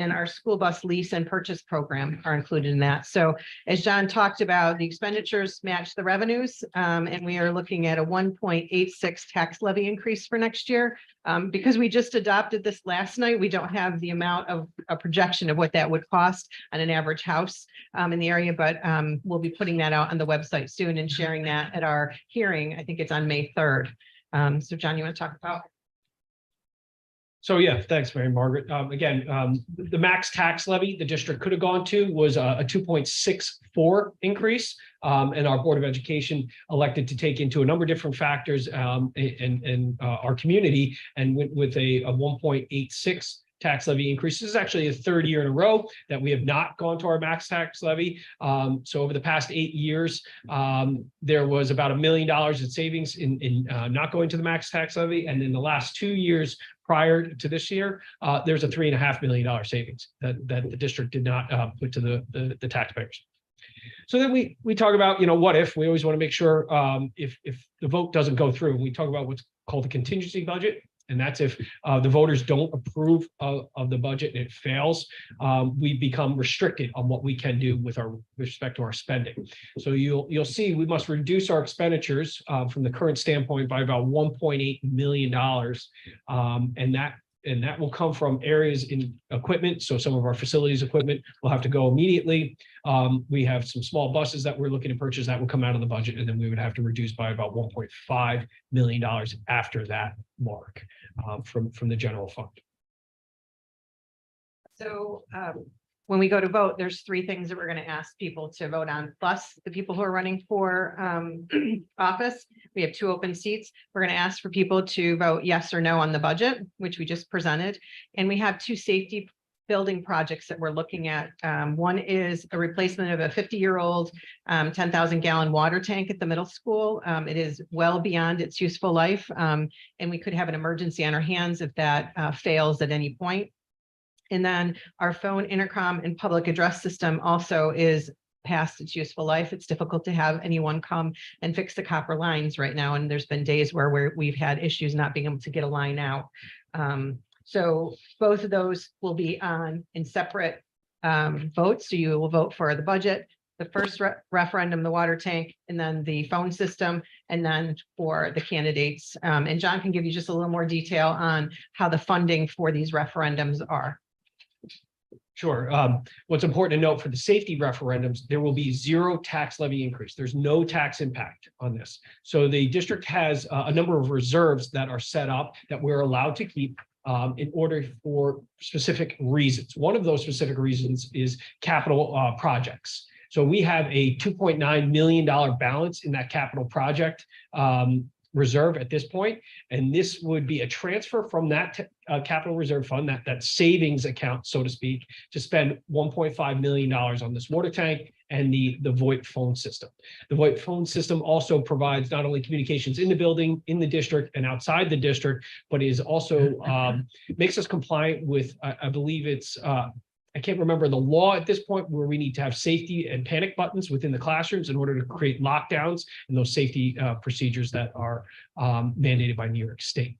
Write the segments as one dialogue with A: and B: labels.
A: and our school bus lease and purchase program are included in that. So as John talked about, the expenditures match the revenues, and we are looking at a 1.86 tax levy increase for next year. Because we just adopted this last night, we don't have the amount of a projection of what that would cost on an average house in the area, but we'll be putting that out on the website soon and sharing that at our hearing. I think it's on May 3rd. So John, you want to talk about?
B: So yeah, thanks, Mary Margaret. Again, the max tax levy the district could have gone to was a 2.64 increase. And our Board of Education elected to take into a number of different factors in our community and went with a 1.86 tax levy increase. This is actually the third year in a row that we have not gone to our max tax levy. So over the past 8 years, there was about $1 million in savings in not going to the max tax levy. And in the last 2 years prior to this year, there's a $3.5 million savings that the district did not put to the taxpayers. So then we talk about, what if. We always want to make sure if the vote doesn't go through. We talk about what's called the contingency budget. And that's if the voters don't approve of the budget and it fails, we become restricted on what we can do with respect to our spending. So you'll see we must reduce our expenditures from the current standpoint by about $1.8 million. And that will come from areas in equipment. So some of our facilities equipment will have to go immediately. We have some small buses that we're looking to purchase that will come out of the budget, and then we would have to reduce by about $1.5 million after that mark from the general fund.
A: So when we go to vote, there's 3 things that we're going to ask people to vote on, plus the people who are running for office. We have 2 open seats. We're going to ask for people to vote yes or no on the budget, which we just presented. And we have 2 safety building projects that we're looking at. One is a replacement of a 50-year-old 10,000-gallon water tank at the middle school. It is well beyond its useful life, and we could have an emergency on our hands if that fails at any point. And then our phone intercom and public address system also is past its useful life. It's difficult to have anyone come and fix the copper lines right now. And there's been days where we've had issues not being able to get a line out. So both of those will be on in separate votes. So you will vote for the budget, the first referendum, the water tank, and then the phone system, and then for the candidates. And John can give you just a little more detail on how the funding for these referendums are.
B: Sure. What's important to note for the safety referendums, there will be 0 tax levy increase. There's no tax impact on this. So the district has a number of reserves that are set up that we're allowed to keep in order for specific reasons. One of those specific reasons is capital projects. So we have a $2.9 million balance in that capital project reserve at this point, and this would be a transfer from that capital reserve fund, that savings account, so to speak, to spend $1.5 million on this water tank and the VoIP phone system. The VoIP phone system also provides not only communications in the building, in the district, and outside the district, but is also makes us compliant with, I believe it's I can't remember the law at this point, where we need to have safety and panic buttons within the classrooms in order to create lockdowns and those safety procedures that are mandated by New York State.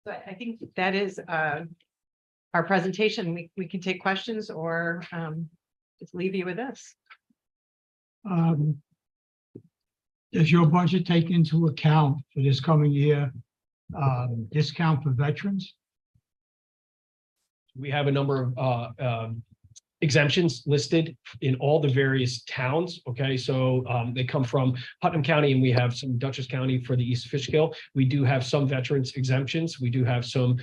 A: So I think that is our presentation. We can take questions or just leave you with this.
C: Does your budget take into account for this coming year discount for veterans?
B: We have a number of exemptions listed in all the various towns. Okay, so they come from Putnam County, and we have some Dutchess County for the East Fishkill. We do have some veterans exemptions. We do have some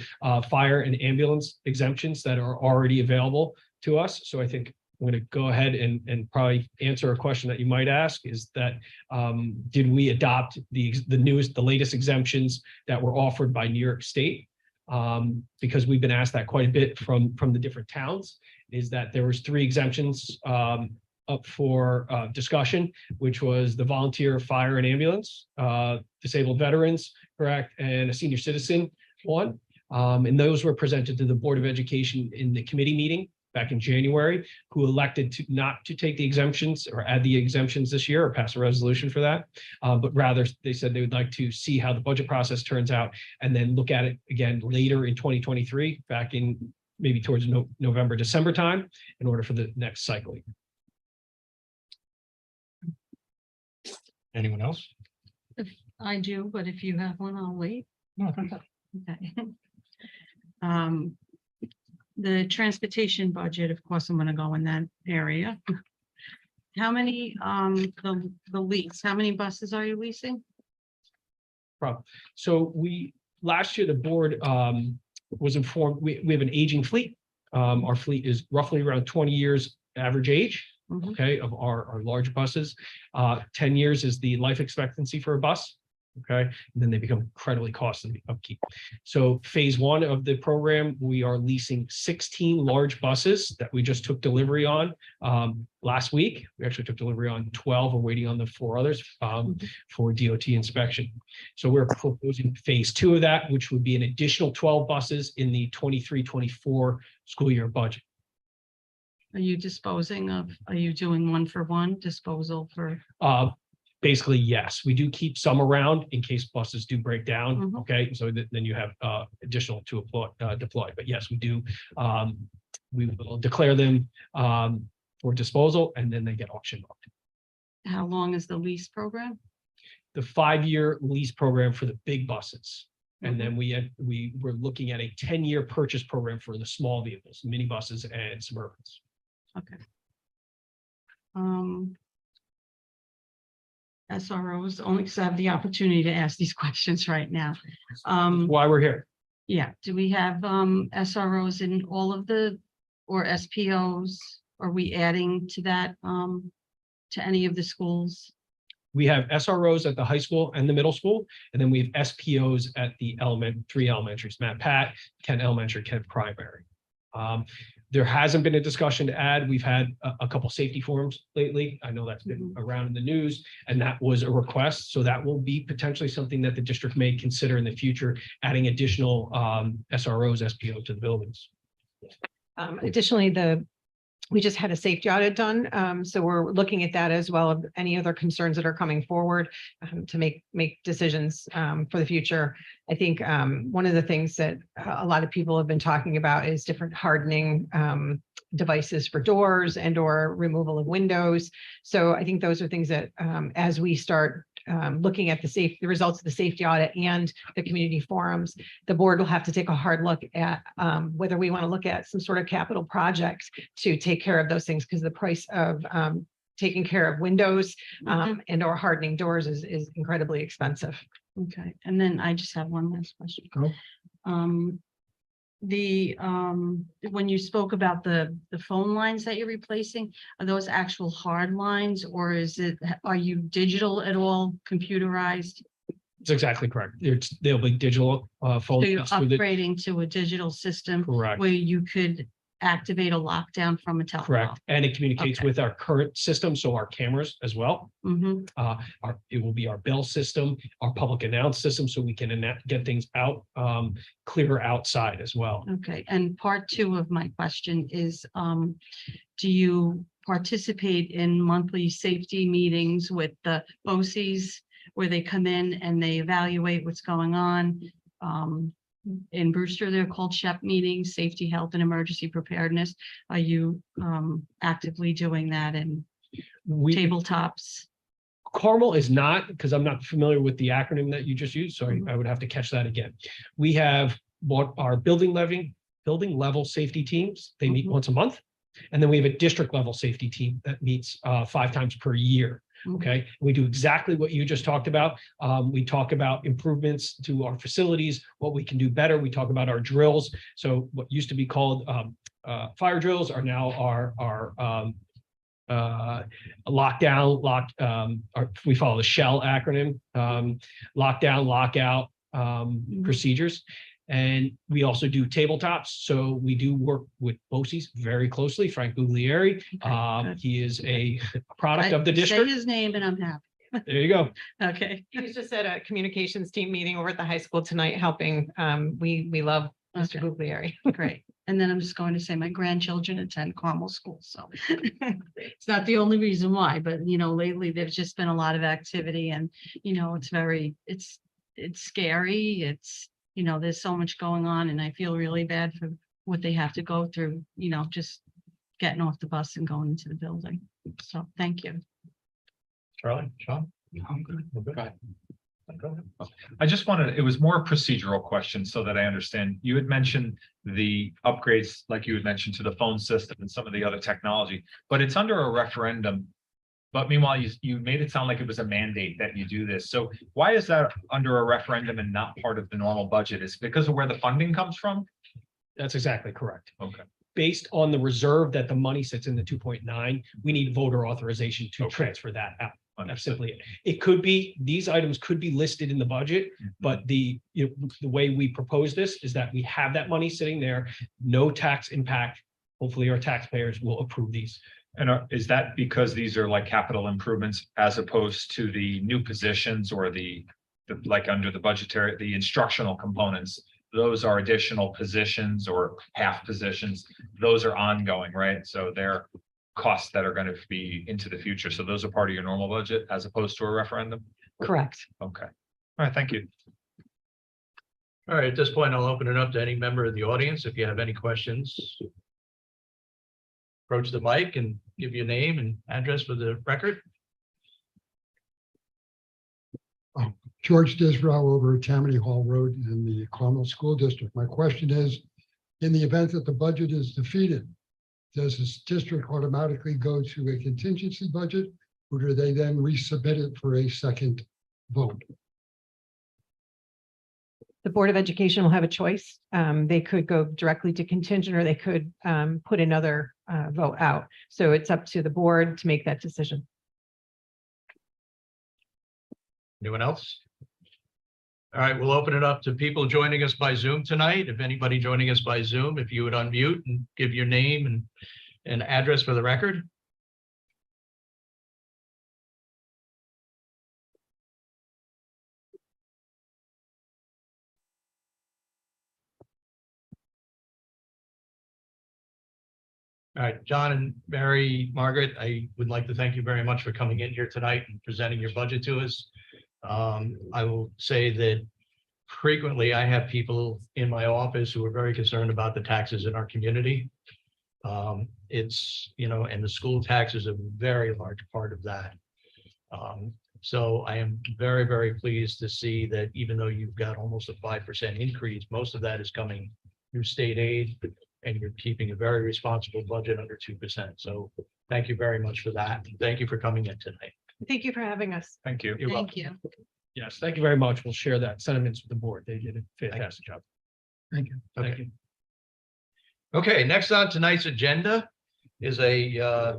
B: fire and ambulance exemptions that are already available to us. So I think I'm going to go ahead and probably answer a question that you might ask, is that did we adopt the latest exemptions that were offered by New York State? Because we've been asked that quite a bit from the different towns, is that there was 3 exemptions up for discussion, which was the volunteer, fire, and ambulance, disabled veterans, correct, and a senior citizen one. And those were presented to the Board of Education in the committee meeting back in January, who elected to not to take the exemptions or add the exemptions this year or pass a resolution for that. But rather, they said they would like to see how the budget process turns out and then look at it again later in 2023, back in maybe towards November, December time, in order for the next cycle.
D: Anyone else?
E: I do, but if you have one, I'll wait.
D: No, I think that-
E: Okay. The transportation budget, of course, I'm gonna go in that area. How many, the lease, how many buses are you leasing?
B: So last year, the board was informed, we have an aging fleet. Our fleet is roughly around 20 years average age,
E: Mhm.
B: okay, of our large buses. 10 years is the life expectancy for a bus. Okay, and then they become incredibly costly to upkeep. So phase one of the program, we are leasing 16 large buses that we just took delivery on last week. We actually took delivery on 12. We're waiting on the 4 others for DOT inspection. So we're proposing phase two of that, which would be an additional 12 buses in the 23-24 school year budget.
E: Are you disposing of, are you doing one for one disposal for?
B: Basically, yes, we do keep some around in case buses do break down.
E: Mhm.
B: Okay, so then you have additional to deploy. But yes, we do. We will declare them for disposal, and then they get auctioned off.
E: How long is the lease program?
B: The 5-year lease program for the big buses, and then we were looking at a 10-year purchase program for the small vehicles, minibuses and Suburbans.
E: Okay. SROs, only because I have the opportunity to ask these questions right now.
B: Why we're here.
E: Yeah, do we have SROs in all of the, or SPOs? Are we adding to that, to any of the schools?
B: We have SROs at the high school and the middle school, and then we have SPOs at the three elementaries, Matt Pat, Kent Elementary, Kent Primary. There hasn't been a discussion to add. We've had a couple safety forums lately. I know that's been around in the news, and that was a request. So that will be potentially something that the district may consider in the future, adding additional SROs, SPO to the buildings.
A: Additionally, we just had a safety audit done. So we're looking at that as well of any other concerns that are coming forward to make decisions for the future. I think one of the things that a lot of people have been talking about is different hardening devices for doors and or removal of windows. So I think those are things that as we start looking at the results of the safety audit and the community forums, the board will have to take a hard look at whether we want to look at some sort of capital project to take care of those things, because the price of taking care of windows and or hardening doors is incredibly expensive.
E: Okay, and then I just have one last question.
C: Go.
E: When you spoke about the phone lines that you're replacing, are those actual hard lines, or are you digital at all, computerized?
B: It's exactly correct. They'll be digital phone.
E: So you're
B: lines for the-
E: upgrading to a digital system
B: Correct.
E: where you could activate a lockdown from a telephone?
B: Correct. And it communicates
E: Okay.
B: with our current system, so our cameras as well.
E: Mm-hmm.
B: It will be our bell system, our public announce system, so we can get things out clearer outside as well.
E: Okay, and part two of my question is, do you participate in monthly safety meetings with the BOCES where they come in and they evaluate what's going on? In Brewster, they're called SHEP meetings, safety, health, and emergency preparedness. Are you actively doing that in tabletops?
B: Carmel is not, because I'm not familiar with the acronym that you just used, so I would have to catch that again. We have what our building level safety teams. They meet once a month. And then we have a district level safety team that meets 5 times per year. Okay, we do exactly what you just talked about. We talk about improvements to our facilities, what we can do better. We talk about our drills. So what used to be called fire drills are now our lockdown, we follow the SHELL acronym, lockdown, lockout procedures. And we also do tabletops. So we do work with BOCES very closely. Frank Guglieri, he is a product of the district.
E: Say his name and I'm happy.
B: There you go.
E: Okay.
A: He was just at a communications team meeting over at the high school tonight helping. We love Mr.
E: Okay.
A: Guglieri.
E: Great. And then I'm just going to say my grandchildren attend Carmel School, so it's not the only reason why, but lately there's just been a lot of activity and, it's scary. There's so much going on and I feel really bad for what they have to go through, just getting off the bus and going into the building. So thank you.
D: Charlie, Sean?
C: I'm good.
D: We're good. Go ahead. I just wanted, it was more a procedural question so that I understand. You had mentioned the upgrades, like you had mentioned, to the phone system and some of the other technology, but it's under a referendum. But meanwhile, you made it sound like it was a mandate that you do this. So why is that under a referendum and not part of the normal budget? Is it because of where the funding comes from?
B: That's exactly correct.
D: Okay.
B: Based on the reserve that the money sits in the 2.9, we need voter authorization to
D: Okay.
B: transfer that out. That's
D: Understood.
B: simply it. It could be, these items could be listed in the budget, but the way we propose this is that we have that money sitting there, no tax impact. Hopefully our taxpayers will approve these.
D: And is that because these are like capital improvements as opposed to the new positions or the like under the budgetary, the instructional components? Those are additional positions or half positions. Those are ongoing, right? So they're costs that are going to be into the future. So those are part of your normal budget as opposed to a referendum?
A: Correct.
D: Okay. All right, thank you.
F: All right, at this point, I'll open it up to any member of the audience. If you have any questions, approach the mic and give your name and address for the record.
G: George Disrow over at Tammany Hall Road in the Carmel School District. My question is, in the event that the budget is defeated, does this district automatically go to a contingency budget, or do they then resubmit it for a second vote?
A: The Board of Education will have a choice. They could go directly to contingent or they could put another vote out. So it's up to the board to make that decision.
F: Anyone else? All right, we'll open it up to people joining us by Zoom tonight. If anybody joining us by Zoom, if you would unmute and give your name and address for the record. All right, John and Mary, Margaret, I would like to thank you very much for coming in here tonight and presenting your budget to us. I will say that frequently I have people in my office who are very concerned about the taxes in our community. It's, and the school tax is a very large part of that. So I am very, very pleased to see that even though you've got almost a 5% increase, most of that is coming through state aid, and you're keeping a very responsible budget under 2%. So thank you very much for that. Thank you for coming in tonight.
A: Thank you for having us.
D: Thank you.
F: You're welcome.
E: Thank you.
B: Yes, thank you very much. We'll share that sentiments with the board. They did a fantastic job.
G: Thank you.
B: Thank you.
F: Okay, next on tonight's agenda is a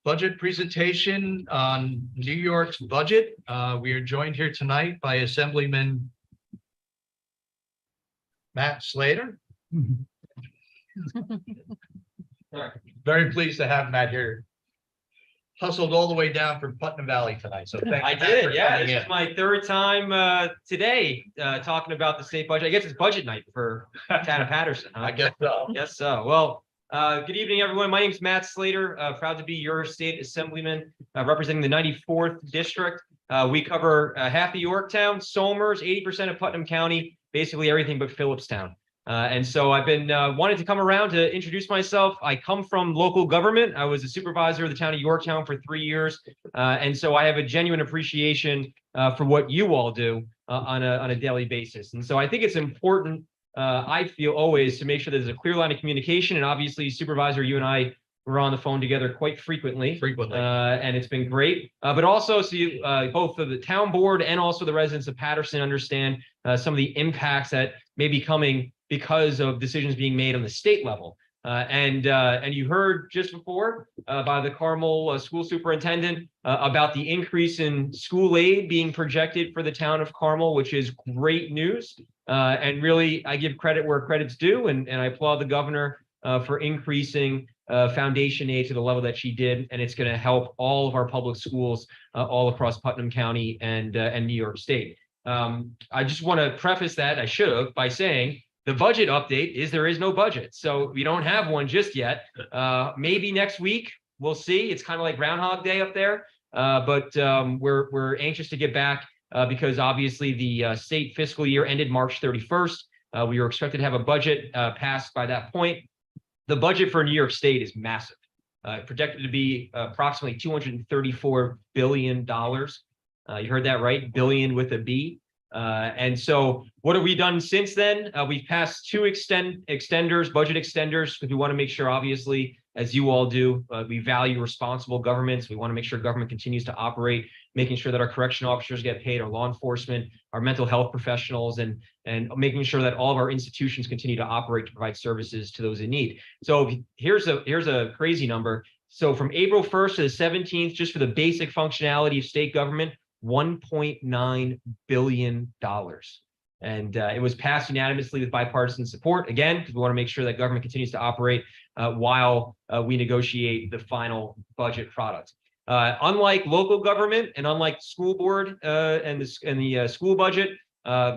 F: budget presentation on New York's budget. We are joined here tonight by Assemblyman Matt Slater.
C: Mhm.
F: Very pleased to have Matt here. Hustled all the way down from Putnam Valley tonight, so thank you.
H: I
F: Matt, for
H: did, yeah.
F: coming
H: This
F: in.
H: is my third time today talking about the state budget. I guess it's budget night for town of Patterson. Huh?
F: I guess so.
H: Yes, so. Well, good evening, everyone. My name is Matt Slater. Proud to be your state assemblyman representing the 94th district. We cover half of Yorktown, Somers, 80% of Putnam County, basically everything but Phillipstown. And so I've been wanting to come around to introduce myself. I come from local government. I was a supervisor of the town of Yorktown for 3 years. And so I have a genuine appreciation for what you all do on a daily basis. And so I think it's important, I feel always, to make sure there's a clear line of communication. And obviously, Supervisor, you and I were on the phone together quite frequently. And it's been great. But also, so you, both of the town board and also the residents of Patterson understand some of the impacts that may be coming because of decisions being made on the state level. And you heard just before by the Carmel school superintendent about the increase in school aid being projected for the town of Carmel, which is great news. And really, I give credit where credit's due, and I applaud the governor for increasing foundation aid to the level that she did. And it's going to help all of our public schools all across Putnam County and New York State. I just want to preface that, I should have, by saying The budget update is there is no budget. So we don't have one just yet. Maybe next week, we'll see. It's kind of like Groundhog Day up there. But we're anxious to get back because obviously the state fiscal year ended March 31st. We were expected to have a budget passed by that point. The budget for New York State is massive, projected to be approximately $234 billion. You heard that right, billion with a B. And so what have we done since then? We've passed two extenders, budget extenders, because we want to make sure, obviously, as you all do, we value responsible governments. We want to make sure government continues to operate, making sure that our correctional officers get paid, our law enforcement, our mental health professionals, and making sure that all of our institutions continue to operate to provide services to those in need. So here's a crazy number. So from April 1st to the 17th, just for the basic functionality of state government, $1.9 billion. And it was passed unanimously with bipartisan support, again, because we want to make sure that government continues to operate while we negotiate the final budget product. Unlike local government and unlike school board and the school budget,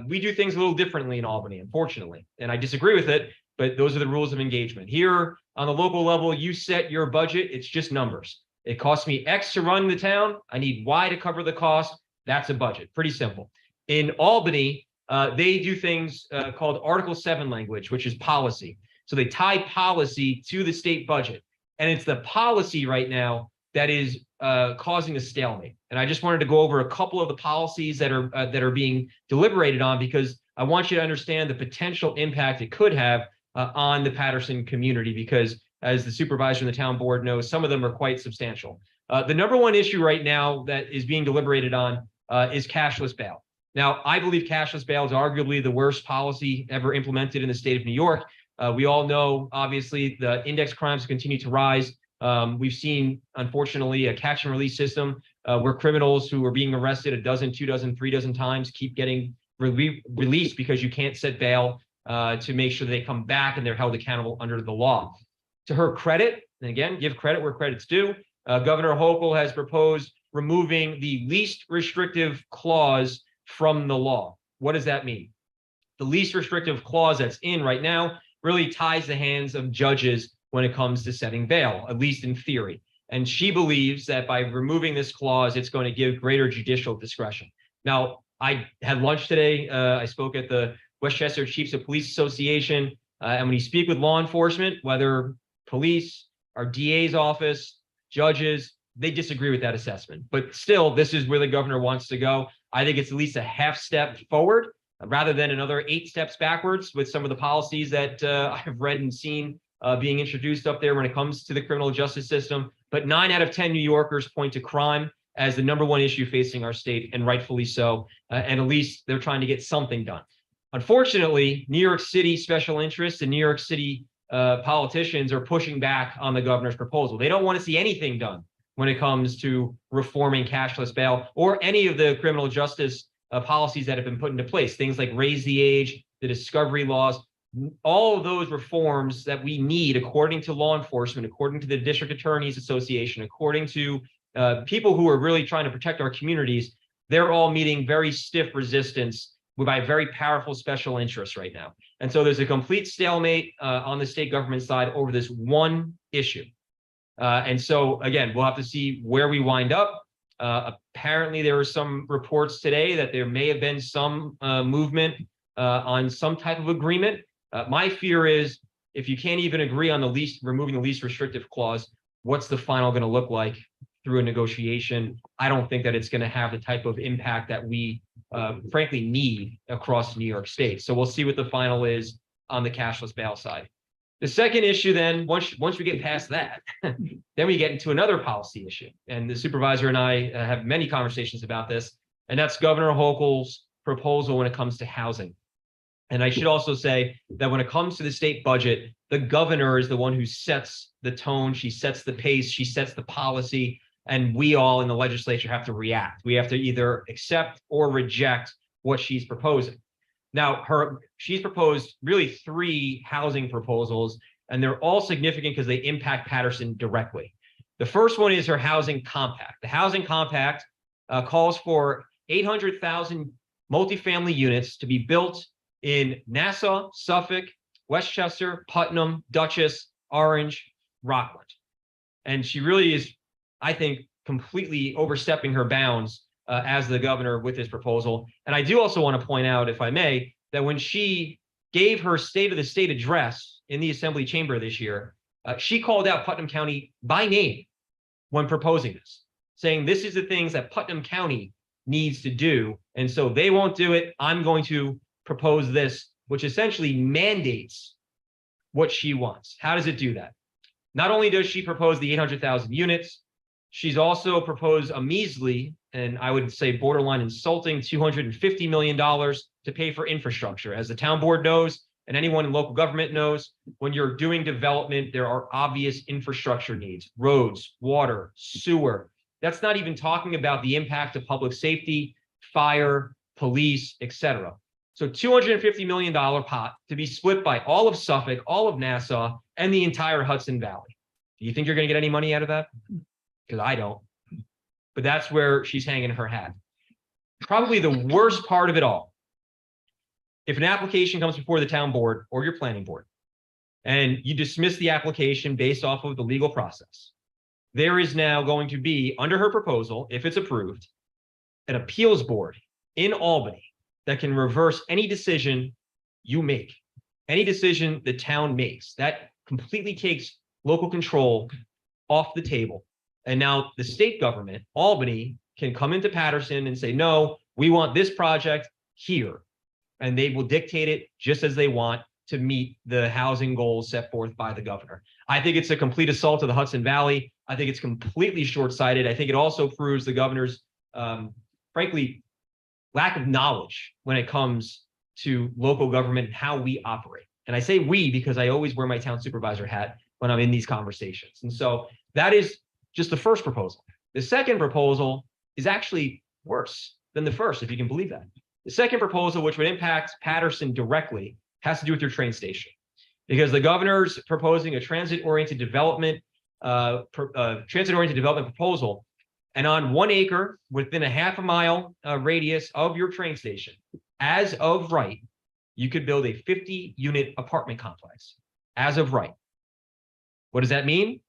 H: we do things a little differently in Albany, unfortunately. And I disagree with it, but those are the rules of engagement. Here on the local level, you set your budget. It's just numbers. It costs me X to run the town. I need Y to cover the cost. That's a budget. Pretty simple. In Albany, they do things called Article 7 language, which is policy. So they tie policy to the state budget. And it's the policy right now that is causing a stalemate. And I just wanted to go over a couple of the policies that are being deliberated on, because I want you to understand the potential impact it could have on the Patterson community, because as the supervisor and the town board knows, some of them are quite substantial. The number one issue right now that is being deliberated on is cashless bail. Now, I believe cashless bail is arguably the worst policy ever implemented in the state of New York. We all know, obviously, the index crimes continue to rise. We've seen, unfortunately, a catch and release system where criminals who are being arrested a dozen, 2 dozen, 3 dozen times keep getting released because you can't set bail to make sure they come back and they're held accountable under the law. To her credit, and again, give credit where credit's due, Governor Hochul has proposed removing the least restrictive clause from the law. What does that mean? The least restrictive clause that's in right now really ties the hands of judges when it comes to setting bail, at least in theory. And she believes that by removing this clause, it's going to give greater judicial discretion. Now, I had lunch today. I spoke at the Westchester Chiefs of Police Association. And when you speak with law enforcement, whether police, our DA's office, judges, they disagree with that assessment. But still, this is where the governor wants to go. I think it's at least a half step forward rather than another 8 steps backwards with some of the policies that I've read and seen being introduced up there when it comes to the criminal justice system. But 9 out of 10 New Yorkers point to crime as the number one issue facing our state, and rightfully so. And at least they're trying to get something done. Unfortunately, New York City special interests and New York City politicians are pushing back on the governor's proposal. They don't want to see anything done when it comes to reforming cashless bail or any of the criminal justice policies that have been put into place. Things like raise the age, the discovery laws, all of those reforms that we need, according to law enforcement, according to the District Attorneys Association, according to people who are really trying to protect our communities, they're all meeting very stiff resistance by very powerful special interests right now. And so there's a complete stalemate on the state government side over this one issue. And so, again, we'll have to see where we wind up. Apparently, there were some reports today that there may have been some movement on some type of agreement. My fear is if you can't even agree on removing the least restrictive clause, what's the final going to look like through a negotiation? I don't think that it's going to have the type of impact that we frankly need across New York State. So we'll see what the final is on the cashless bail side. The second issue then, once we get past that, then we get into another policy issue. And the supervisor and I have many conversations about this, and that's Governor Hochul's proposal when it comes to housing. And I should also say that when it comes to the state budget, the governor is the one who sets the tone, she sets the pace, she sets the policy, and we all in the legislature have to react. We have to either accept or reject what she's proposing. Now, she's proposed really 3 housing proposals, and they're all significant because they impact Patterson directly. The first one is her housing compact. The housing compact calls for 800,000 multifamily units to be built in Nassau, Suffolk, Westchester, Putnam, Dutchess, Orange, Rockland. And she really is, I think, completely overstepping her bounds as the governor with this proposal. And I do also want to point out, if I may, that when she gave her State of the State address in the Assembly chamber this year, she called out Putnam County by name when proposing this, saying this is the things that Putnam County needs to do. And so they won't do it. I'm going to propose this, which essentially mandates what she wants. How does it do that? Not only does she propose the 800,000 units, she's also proposed a measly, and I would say borderline insulting, $250 million to pay for infrastructure. As the town board knows, and anyone in local government knows, when you're doing development, there are obvious infrastructure needs, roads, water, sewer. That's not even talking about the impact of public safety, fire, police, etc. So $250 million pot to be split by all of Suffolk, all of Nassau, and the entire Hudson Valley. Do you think you're going to get any money out of that? Because I don't. But that's where she's hanging her hat. Probably the worst part of it all. If an application comes before the town board or your planning board, and you dismiss the application based off of the legal process, there is now going to be, under her proposal, if it's approved, an appeals board in Albany that can reverse any decision you make, any decision the town makes. That completely takes local control off the table. And now the state government, Albany, can come into Patterson and say, no, we want this project here. And they will dictate it just as they want to meet the housing goals set forth by the governor. I think it's a complete assault of the Hudson Valley. I think it's completely short-sighted. I think it also proves the governor's, frankly, lack of knowledge when it comes to local government and how we operate. And I say we because I always wear my town supervisor hat when I'm in these conversations. And so that is just the first proposal. The second proposal is actually worse than the first, if you can believe that. The second proposal, which would impact Patterson directly, has to do with your train station, because the governor's proposing a transit-oriented development proposal. And on 1 acre within a half a mile radius of your train station, as of right, you could build a 50-unit apartment complex as of right. What does that mean?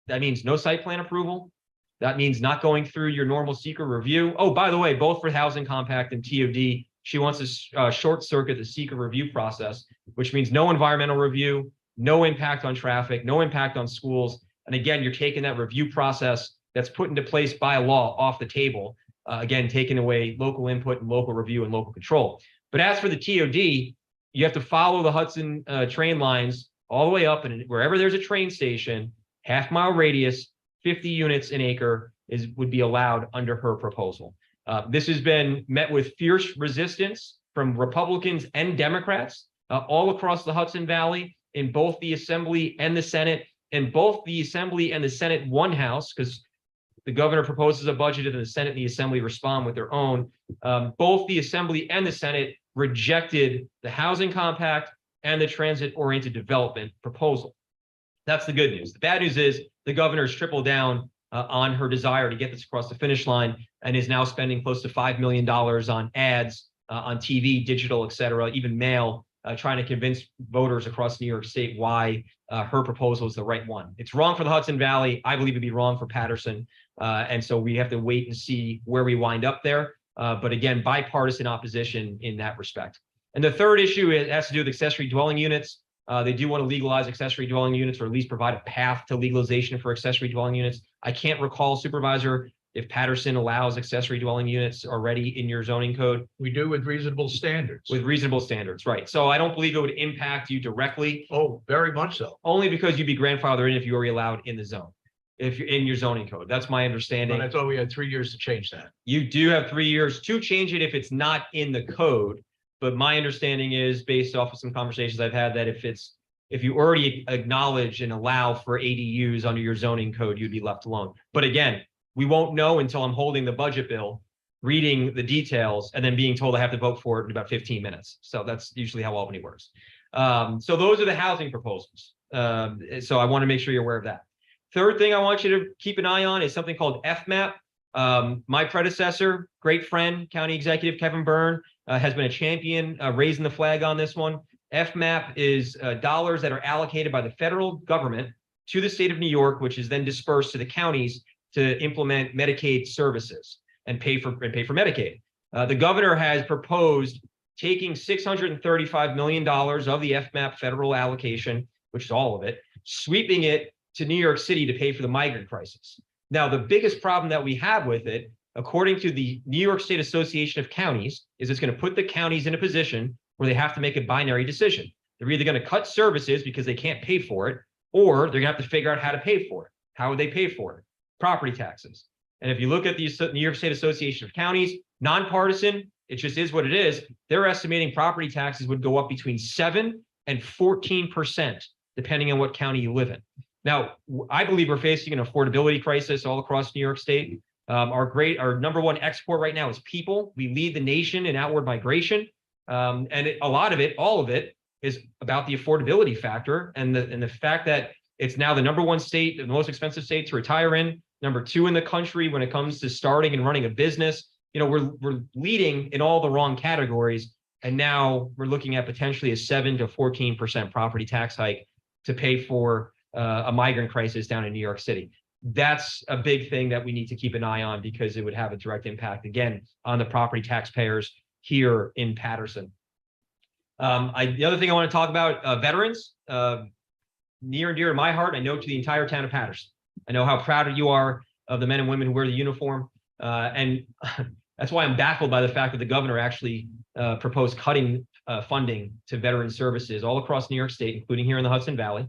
H: That means no site plan approval. That means not going through your normal seeker review. Oh, by the way, both for housing compact and TOD, she wants to short circuit the seeker review process, which means no environmental review, no impact on traffic, no impact on schools. And again, you're taking that review process that's put into place by law off the table, again, taking away local input and local review and local control. But as for the TOD, you have to follow the Hudson train lines all the way up, and wherever there's a train station, half-mile radius, 50 units an acre would be allowed under her proposal. This has been met with fierce resistance from Republicans and Democrats all across the Hudson Valley, in both the Assembly and the Senate, and both the Assembly and the Senate one house, because the governor proposes a budget and the Senate and the Assembly respond with their own. Both the Assembly and the Senate rejected the housing compact and the transit-oriented development proposal. That's the good news. The bad news is the governor's tripled down on her desire to get this across the finish line and is now spending close to $5 million on ads, on TV, digital, et cetera, even mail, trying to convince voters across New York State why her proposal is the right one. It's wrong for the Hudson Valley. I believe it'd be wrong for Patterson. And so we have to wait and see where we wind up there. But again, bipartisan opposition in that respect. And the third issue has to do with accessory dwelling units. They do want to legalize accessory dwelling units, or at least provide a path to legalization for accessory dwelling units. I can't recall, Supervisor, if Patterson allows accessory dwelling units already in your zoning code.
F: We do with reasonable standards.
H: With reasonable standards, right. So I don't believe it would impact you directly.
F: Oh, very much so.
H: Only because you'd be grandfathered in if you were allowed in the zone, if you're in your zoning code. That's my understanding.
F: But I thought we had 3 years to change that.
H: You do have 3 years to change it if it's not in the code. But my understanding is, based off of some conversations I've had, that if you already acknowledge and allow for ADUs under your zoning code, you'd be left alone. But again, we won't know until I'm holding the budget bill, reading the details, and then being told I have to vote for it in about 15 minutes. So that's usually how Albany works. So those are the housing proposals. So I want to make sure you're aware of that. Third thing I want you to keep an eye on is something called FMAP. My predecessor, great friend, County Executive Kevin Byrne, has been a champion raising the flag on this one. FMAP is dollars that are allocated by the federal government to the state of New York, which is then dispersed to the counties to implement Medicaid services and pay for Medicaid. The governor has proposed taking $635 million of the FMAP federal allocation, which is all of it, sweeping it to New York City to pay for the migrant crisis. Now, the biggest problem that we have with it, according to the New York State Association of Counties, is it's going to put the counties in a position where they have to make a binary decision. They're either going to cut services because they can't pay for it, or they're going to have to figure out how to pay for it. How would they pay for it? Property taxes. And if you look at the New York State Association of Counties, nonpartisan, it just is what it is. They're estimating property taxes would go up between 7 and 14%, depending on what county you live in. Now, I believe we're facing an affordability crisis all across New York State. Our number one export right now is people. We lead the nation in outward migration. A lot of it, all of it, is about the affordability factor and the fact that it's now the number one state, the most expensive state to retire in, number 2 in the country when it comes to starting and running a business. You know, we're leading in all the wrong categories, and now we're looking at potentially a 7 to 14% property tax hike to pay for a migrant crisis down in New York City. That's a big thing that we need to keep an eye on because it would have a direct impact, again, on the property taxpayers here in Patterson. The other thing I want to talk about, veterans, near and dear to my heart, I know to the entire town of Patterson. I know how proud you are of the men and women who wear the uniform. And that's why I'm baffled by the fact that the governor actually proposed cutting funding to veteran services all across New York State, including here in the Hudson Valley.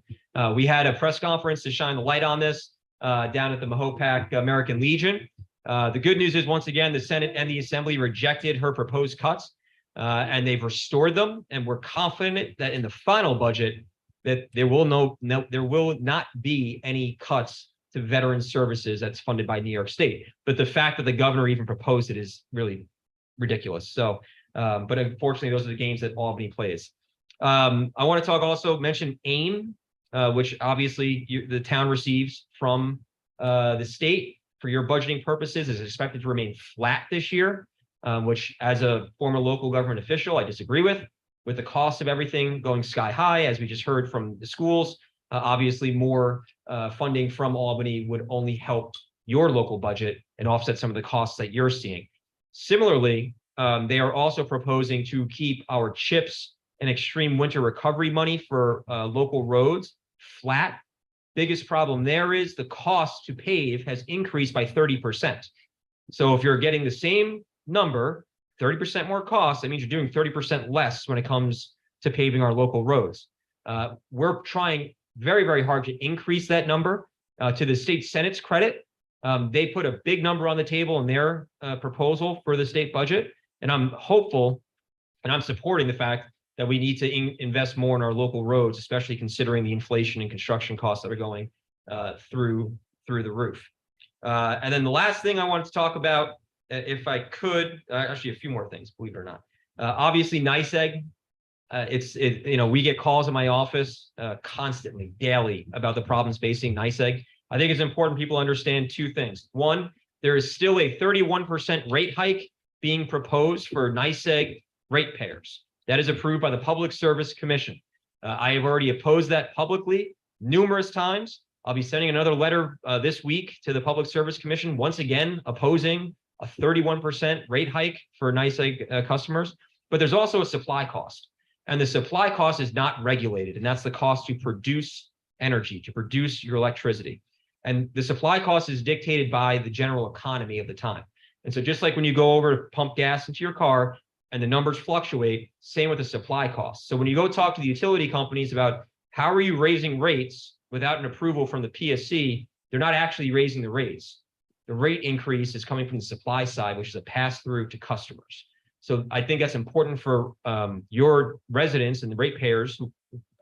H: We had a press conference to shine the light on this down at the Mahopac American Legion. The good news is, once again, the Senate and the Assembly rejected her proposed cuts, and they've restored them. And we're confident that in the final budget that there will not be any cuts to veteran services that's funded by New York State. But the fact that the governor even proposed it is really ridiculous. So, but unfortunately, those are the games that Albany plays. I want to mention AIM, which obviously the town receives from the state for your budgeting purposes, is expected to remain flat this year, which, as a former local government official, I disagree with the cost of everything going sky high, as we just heard from the schools. Obviously, more funding from Albany would only help your local budget and offset some of the costs that you're seeing. Similarly, they are also proposing to keep our CHIPS and extreme winter recovery money for local roads flat. Biggest problem there is the cost to pave has increased by 30%. So if you're getting the same number, 30% more cost, that means you're doing 30% less when it comes to paving our local roads. We're trying very, very hard to increase that number. To the state Senate's credit, they put a big number on the table in their proposal for the state budget. And I'm hopeful and I'm supporting the fact that we need to invest more in our local roads, especially considering the inflation and construction costs that are going through the roof. And then the last thing I wanted to talk about, if I could, actually a few more things, believe it or not. Obviously, NYSEG, we get calls in my office constantly, daily, about the problems facing NYSEG. I think it's important people understand two things. One, there is still a 31% rate hike being proposed for NYSEG ratepayers. That is approved by the Public Service Commission. I have already opposed that publicly numerous times. I'll be sending another letter this week to the Public Service Commission, once again opposing a 31% rate hike for NYSEG customers. But there's also a supply cost. And the supply cost is not regulated, and that's the cost to produce energy, to produce your electricity. And the supply cost is dictated by the general economy of the time. And so just like when you go over to pump gas into your car and the numbers fluctuate, same with the supply costs. So when you go talk to the utility companies about how are you raising rates without an approval from the PSC, they're not actually raising the rates. The rate increase is coming from the supply side, which is a pass-through to customers. So I think that's important for your residents and the ratepayers who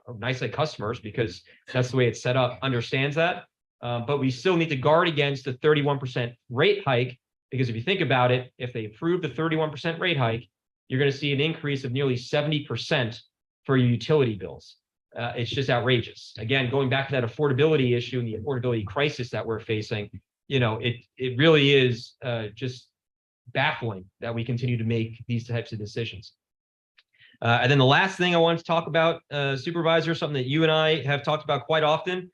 H: are NYSEG customers, because that's the way it's set up, understands that. But we still need to guard against the 31% rate hike, because if you think about it, if they approve the 31% rate hike, you're going to see an increase of nearly 70% for your utility bills. It's just outrageous. Again, going back to that affordability issue and the affordability crisis that we're facing, it really is just baffling that we continue to make these types of decisions. And then the last thing I wanted to talk about, Supervisor, something that you and I have talked about quite often,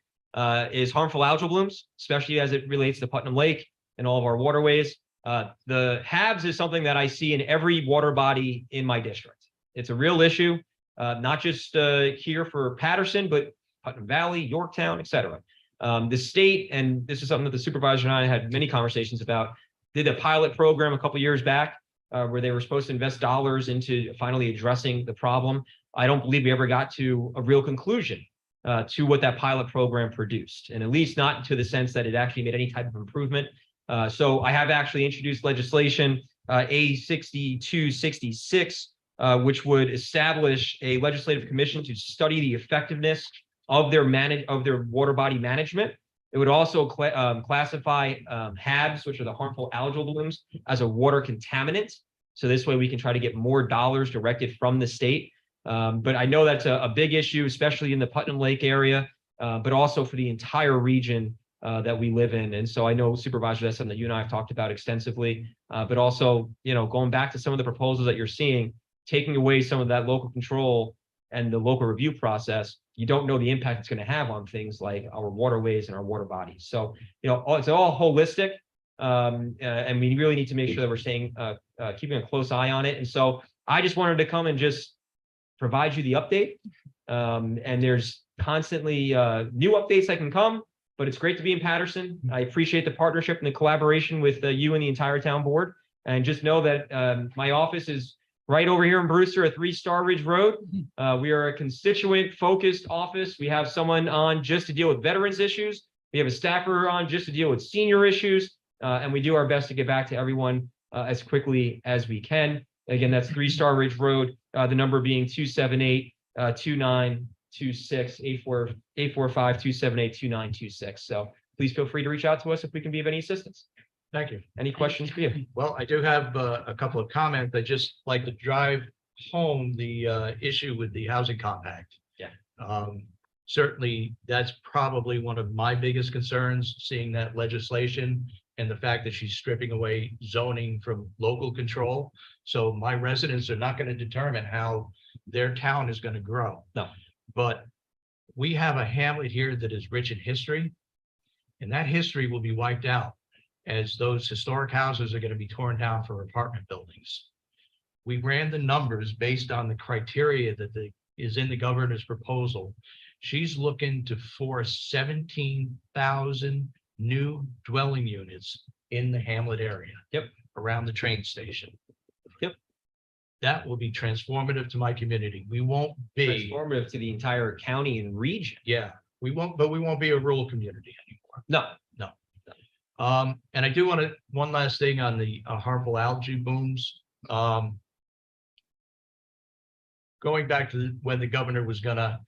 H: is harmful algal blooms, especially as it relates to Putnam Lake and all of our waterways. The HABs is something that I see in every water body in my district. It's a real issue, not just here for Patterson, but Putnam Valley, Yorktown, et cetera. The state, and this is something that the supervisor and I had many conversations about, did a pilot program a couple years back where they were supposed to invest dollars into finally addressing the problem. I don't believe we ever got to a real conclusion to what that pilot program produced, and at least not to the sense that it actually made any type of improvement. So I have actually introduced legislation, A6266, which would establish a legislative commission to study the effectiveness of their water body management. It would also classify HABs, which are the harmful algal blooms, as a water contaminant. So this way we can try to get more dollars directed from the state. But I know that's a big issue, especially in the Putnam Lake area, but also for the entire region that we live in. And so I know, Supervisor, that's something that you and I have talked about extensively, but also, going back to some of the proposals that you're seeing, taking away some of that local control and the local review process, you don't know the impact it's going to have on things like our waterways and our water bodies. So, it's all holistic, and we really need to make sure that we're staying, keeping a close eye on it. And so I just wanted to come and just provide you the update. And there's constantly new updates that can come, but it's great to be in Patterson. I appreciate the partnership and the collaboration with you and the entire town board. And just know that my office is right over here in Brewster at 3 Star Ridge Road. We are a constituent focused office. We have someone on just to deal with veterans issues. We have a staffer on just to deal with senior issues. And we do our best to get back to everyone as quickly as we can. Again, that's 3 Star Ridge Road, the number being 278-2926-845-278-2926. So please feel free to reach out to us if we can be of any assistance.
F: Thank you.
H: Any questions for you?
F: Well, I do have a couple of comments. I just like to drive home the issue with the housing compact.
H: Yeah.
F: Certainly, that's probably one of my biggest concerns, seeing that legislation and the fact that she's stripping away zoning from local control. So my residents are not going to determine how their town is going to grow.
H: No.
F: But we have a hamlet here that is rich in history, and that history will be wiped out as those historic houses are going to be torn down for apartment buildings. We ran the numbers based on the criteria that is in the governor's proposal. She's looking to force 17,000 new dwelling units in the hamlet area.
H: Yep.
F: Around the train station.
H: Yep.
F: That will be transformative to my community. We won't be.
H: Transformative to the entire county and region.
F: Yeah, we won't be a rural community anymore.
H: No.
F: And I do want to, one last thing on the harmful algae blooms. Going back to when the governor was gonna,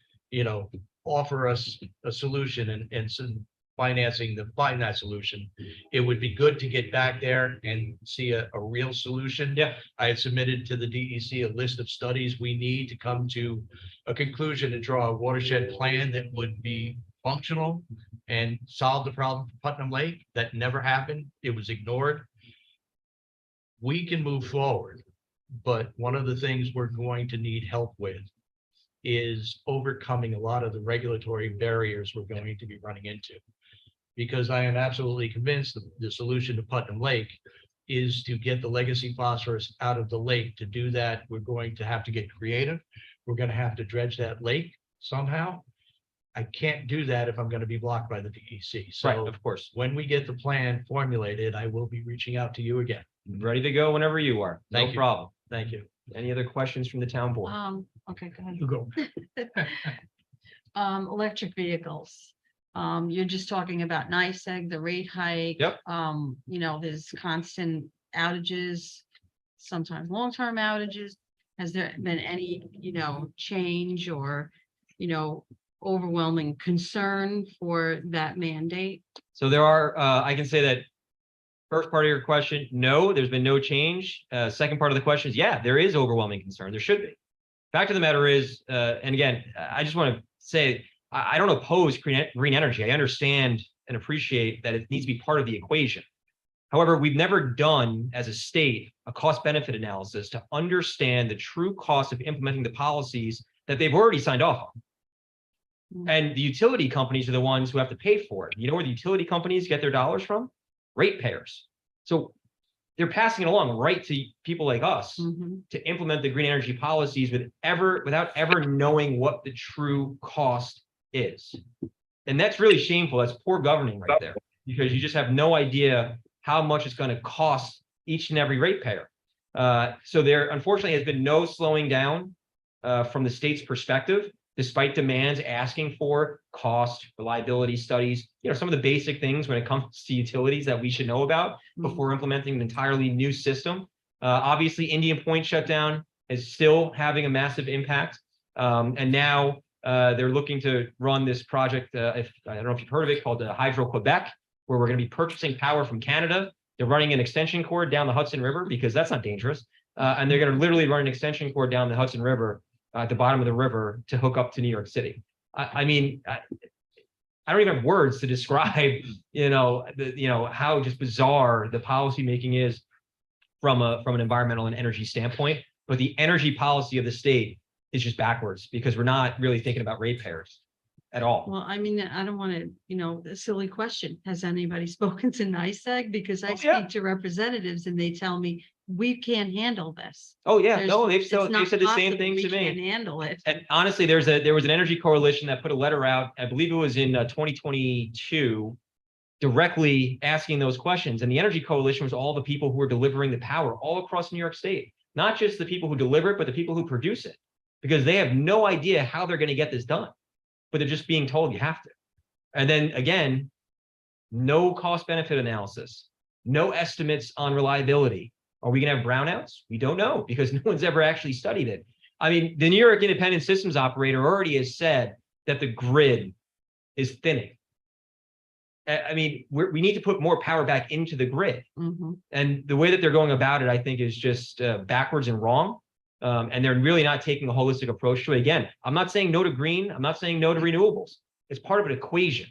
F: offer us a solution and some financing to find that solution, it would be good to get back there and see a real solution.
H: Yeah.
F: I had submitted to the DEC a list of studies we need to come to a conclusion to draw a watershed plan that would be functional and solve the problem for Putnam Lake. That never happened. It was ignored. We can move forward, but one of the things we're going to need help with is overcoming a lot of the regulatory barriers we're going to be running into. Because I am absolutely convinced the solution to Putnam Lake is to get the legacy phosphorus out of the lake. To do that, we're going to have to get creative. We're going to have to dredge that lake somehow. I can't do that if I'm going to be blocked by the DEC. So
H: Right, of course.
F: when we get the plan formulated, I will be reaching out to you again.
H: Ready to go whenever you are. No
F: Thank you.
H: problem.
F: Thank you.
H: Any other questions from the town board?
E: Okay, go ahead.
C: You go.
E: Electric vehicles. You're just talking about NICEAG, the rate hike.
H: Yep.
E: There's constant outages, sometimes long-term outages. Has there been any, change or, overwhelming concern for that mandate?
H: So there are, I can say that first part of your question, no, there's been no change. Second part of the question is, yeah, there is overwhelming concern. There should be. Fact of the matter is, and again, I just want to say, I don't oppose green energy. I understand and appreciate that it needs to be part of the equation. However, we've never done as a state a cost benefit analysis to understand the true cost of implementing the policies that they've already signed off on. And the utility companies are the ones who have to pay for it. You know where the utility companies get their dollars from? Ratepayers. So they're passing it along right to people like us
E: Mhm.
H: to implement the green energy policies without ever knowing what the true cost is. And that's really shameful. That's poor governing right there, because you just have no idea how much it's going to cost each and every ratepayer. So there unfortunately has been no slowing down from the state's perspective, despite demands asking for cost, reliability studies, some of the basic things when it comes to utilities that we should know about before implementing an entirely new system. Obviously, Indian Point shutdown is still having a massive impact. And now they're looking to run this project, I don't know if you've heard of it, called Hydro-Quebec, where we're going to be purchasing power from Canada. They're running an extension cord down the Hudson River because that's not dangerous. And they're going to literally run an extension cord down the Hudson River at the bottom of the river to hook up to New York City. I mean, I don't even have words to describe, how just bizarre the policymaking is from an environmental and energy standpoint. But the energy policy of the state is just backwards because we're not really thinking about ratepayers at all.
E: Well, I mean, I don't want to, a silly question. Has anybody spoken to NICEAG? Because I
H: Oh, yeah.
E: speak to representatives and they tell me, we can't handle this.
H: Oh yeah,
E: There's-
H: no, they've
E: it's
H: said
E: not
H: the same
E: possible.
H: thing
E: We
H: to
E: can't
H: me.
E: handle it.
H: And honestly, there was an energy coalition that put a letter out, I believe it was in 2022, directly asking those questions. And the energy coalition was all the people who were delivering the power all across New York State, not just the people who deliver it, but the people who produce it, because they have no idea how they're going to get this done, but they're just being told you have to. And then again, no cost benefit analysis, no estimates on reliability. Are we going to have brownouts? We don't know because no one's ever actually studied it. I mean, the New York Independent Systems Operator already has said that the grid is thinning. I mean, we need to put more power back into the grid.
E: Mhm.
H: And the way that they're going about it, I think, is just backwards and wrong. And they're really not taking a holistic approach to it. Again, I'm not saying no to green. I'm not saying no to renewables. It's part of an equation.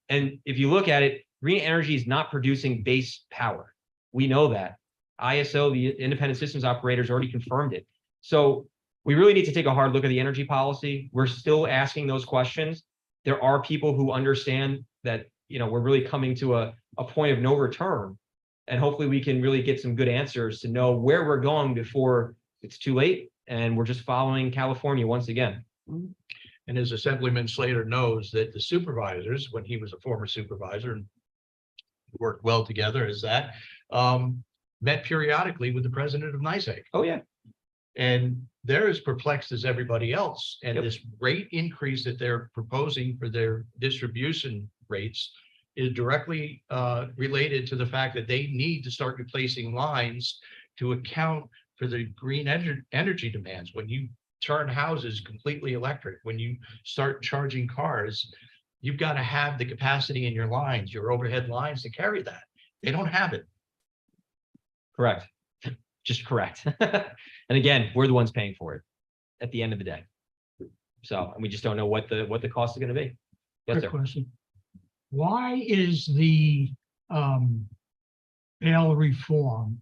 H: And if you look at it, green energy is not producing base power. We know that. ISO, the Independent Systems Operators, already confirmed it. So we really need to take a hard look at the energy policy. We're still asking those questions. There are people who understand that, we're really coming to a point of no return. And hopefully we can really get some good answers to know where we're going before it's too late. And we're just following California once again.
F: And as Assemblyman Slater knows that the supervisors, when he was a former supervisor and worked well together as that, met periodically with the president of NICEAG.
H: Oh, yeah.
F: And they're as perplexed as everybody else. And
H: Yep.
F: this rate increase that they're proposing for their distribution rates is directly related to the fact that they need to start replacing lines to account for the green energy demands. When you turn houses completely electric, when you start charging cars, you've got to have the capacity in your lines, your overhead lines to carry that. They don't have it.
H: Correct. Just correct. And again, we're the ones paying for it at the end of the day. So, and we just don't know what the cost is going to be. Yes,
C: Quick
H: sir.
C: question. Why is the bail reform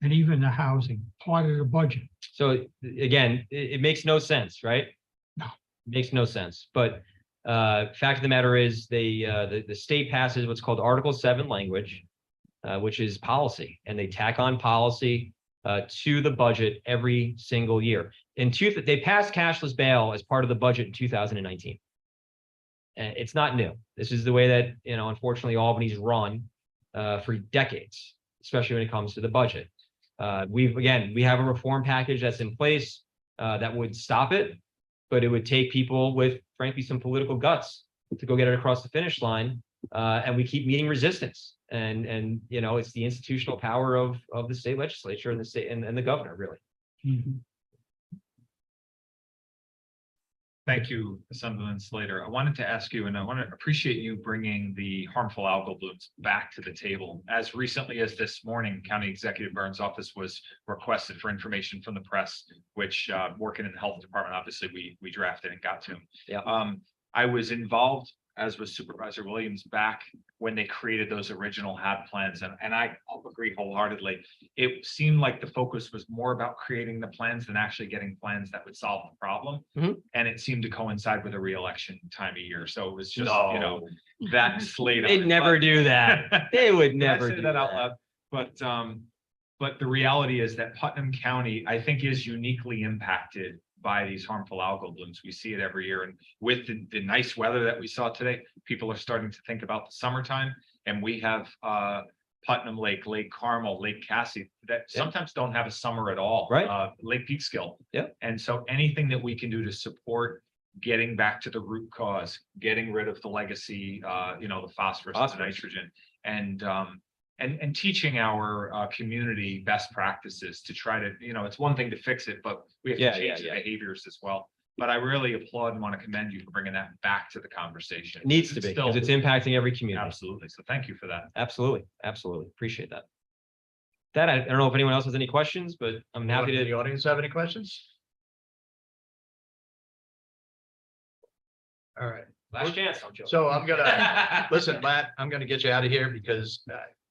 C: and even the housing part of the budget?
H: So again, it makes no sense, right?
C: No.
H: It makes no sense. But fact of the matter is the state passes what's called Article 7 language, which is policy, and they tack on policy to the budget every single year. They passed cashless bail as part of the budget in 2019. And it's not new. This is the way that, unfortunately, Albany's run for decades, especially when it comes to the budget. We have a reform package that's in place that would stop it, but it would take people with, frankly, some political guts to go get it across the finish line. And we keep meeting resistance. And it's the institutional power of the state legislature and the state and the governor, really.
C: Mhm.
D: Thank you, Assemblyman Slater. I wanted to ask you, and I want to appreciate you bringing the harmful algal blooms back to the table. As recently as this morning, County Executive Burns' office was requested for information from the press, which working in the health department, obviously we drafted and got to.
H: Yeah.
D: I was involved as was Supervisor Williams back when they created those original HAB plans, and I agree wholeheartedly. It seemed like the focus was more about creating the plans than actually getting plans that would solve the problem.
H: Mhm.
D: And it seemed to coincide with a reelection time of year, so it was just, you know, that slate.
H: They'd never do that. They would never
D: Say
H: do
D: that out
H: that.
D: loud. But the reality is that Putnam County, I think, is uniquely impacted by these harmful algal blooms. We see it every year. And with the nice weather that we saw today, people are starting to think about the summertime. And we have Putnam Lake, Lake Carmel, Lake Cassie that
H: Yeah.
D: sometimes don't have a summer at all.
H: Right.
D: Lake Peekskill.
H: Yeah.
D: And so anything that we can do to support getting back to the root cause, getting rid of the legacy, you know, the phosphorus, and the
H: Phosphorus.
D: nitrogen, and teaching our community best practices to try to, you know, it's one thing to fix it, but we have
H: Yeah,
D: to change
H: yeah,
D: the
H: yeah.
D: behaviors as well. But I really applaud and want to commend you for bringing that back to the conversation.
H: It needs to be, because it's impacting every community.
D: Absolutely. So thank you for that.
H: Absolutely, absolutely. Appreciate that. That, I don't know if anyone else has any questions, but I'm happy
F: The
H: to.
F: audience have any questions? All right.
H: Last chance. I'm joking.
F: So I'm gonna, listen, Matt, I'm gonna get you out of here because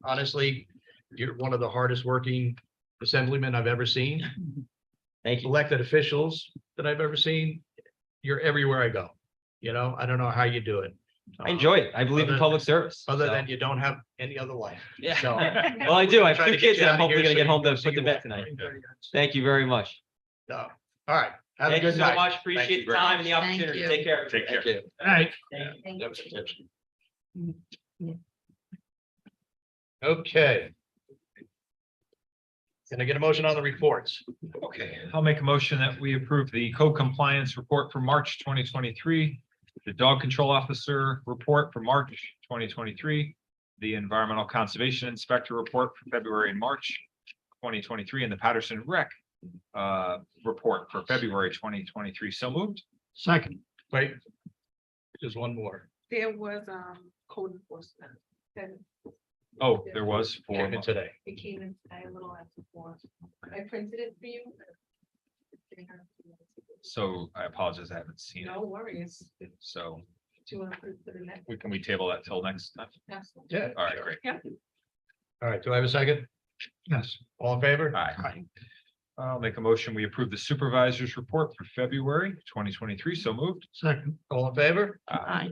F: honestly, you're one of the hardest working assemblymen I've ever seen,
H: Thank you.
F: elected officials that I've ever seen. You're everywhere I go. You know, I don't know how you do it.
H: I enjoy it. I believe in
F: Other-
H: public service.
F: Other
H: so-
F: than you don't have any other life.
H: Yeah.
F: So-
H: Well, I do. I have
F: Trying
H: 2
F: to get
H: kids
F: you
H: that
F: out
H: I'm
F: of
H: hopefully
F: here
H: gonna
F: so
H: get
F: you
H: home
F: can
H: to
F: go see
H: put to
F: your
H: bed
F: wife.
H: tonight. Thank you very much.
F: So, all right. Have a
H: Thank you
F: good
H: so
F: night.
H: much. Appreciate the
D: very
H: time and the
E: Thank
H: opportunity.
E: you.
H: Take care.
D: Take care.
F: Thank you.
C: All right.
F: That was interesting. Okay. Can I get a motion on the reports?
D: Okay, I'll make a motion that we approve the code compliance report for March 2023, the dog control officer report for March 2023, the environmental conservation inspector report for February and March 2023, and the Patterson rec report for February 2023. So moved.
C: Second,
F: Wait. Just one more.
I: There was code enforcement. And
D: Oh, there was for,
F: Came in today.
I: it came in today a little after 4. I printed it for you.
D: so I apologize, I haven't seen
I: No
D: it.
I: worries.
D: So
I: Do you want to put it in that?
D: can we table that till next time?
I: Yes.
F: Yeah.
D: All right, great.
F: All right. Do I have a second?
C: yes,
F: All in favor?
D: All right. I'll make a motion. We approve the supervisor's report for February 2023. So moved.
C: second,
F: All in favor?
E: Aye.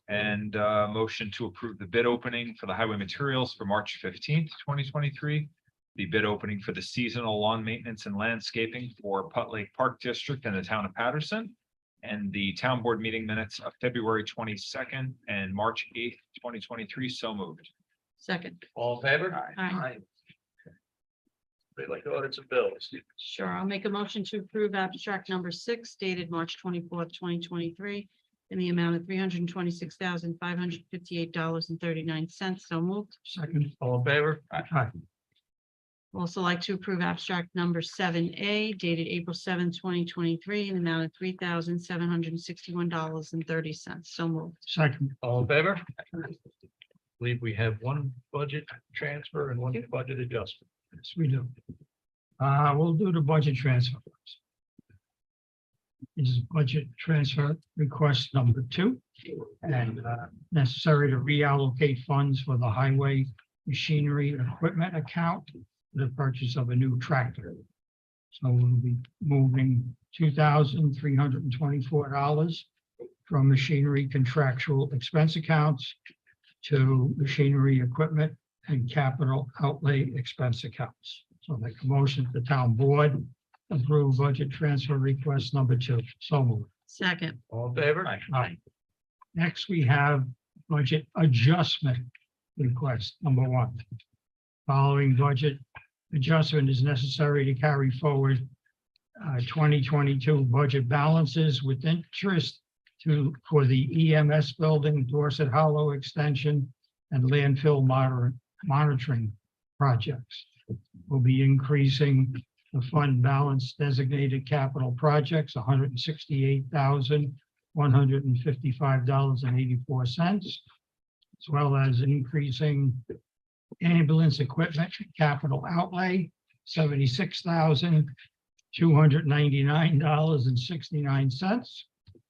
D: And motion to approve the bid opening for the highway materials for March 15th, 2023. The bid opening for the seasonal lawn maintenance and landscaping for Putt Lake Park District and the town of Patterson. And the town board meeting minutes of February 22nd and March 8th, 2023. So moved.
E: Second.
F: All in favor?
E: Aye.
F: They like to audit some bills.
E: Sure. I'll make a motion to approve abstract number 6 dated March 24th, 2023 in the amount of $326,558.39. So moved.
C: second,
F: All in favor?
C: aye,
E: Also like to approve abstract number 7A dated April 7th, 2023 in the amount of $3,761.30. So moved.
C: second,
F: All in favor? Believe we have one budget transfer and one budget adjustment.
C: yes, we do. We'll do the budget transfer first. This is budget transfer request number 2, and necessary to reallocate funds for the highway machinery and equipment account for the purchase of a new tractor. So we'll be moving $2,324 from machinery contractual expense accounts to machinery, equipment, and capital outlay expense accounts. So make a motion to the town board, approve budget transfer request number 2. So moved.
E: Second.
F: All in favor?
C: Aye. Next, we have budget adjustment request number 1. Following budget adjustment is necessary to carry forward 2022 budget balances with interest for the EMS building, Dorset Hollow extension, and landfill monitoring projects. We'll be increasing the fund balance designated capital projects, $168,155.84, as well as increasing ambulance equipment capital outlay, $76,299.69.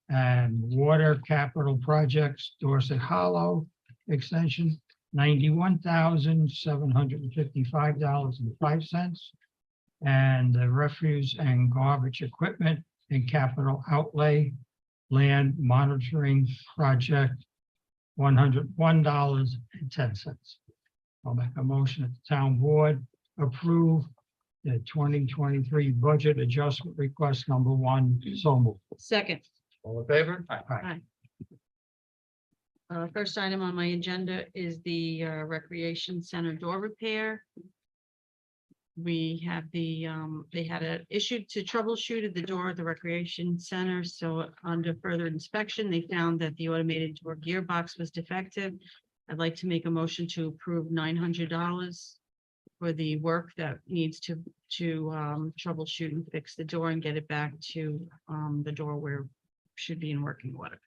C: And water capital projects, Dorset Hollow extension, $91,755.05. And the refuse and garbage equipment and capital outlay land monitoring project, $101.10. I'll make a motion that the town board approve the 2023 budget adjustment request number 1. So moved.
E: Second.
F: All in favor?
E: First item on my agenda is the recreation center door repair. We have they had a issue to troubleshoot at the door at the recreation center, so under further inspection, they found that the automated door gearbox was defective. I'd like to make a motion to approve $900 for the work that needs to troubleshoot and fix the door and get it back to the door where it should be in working order.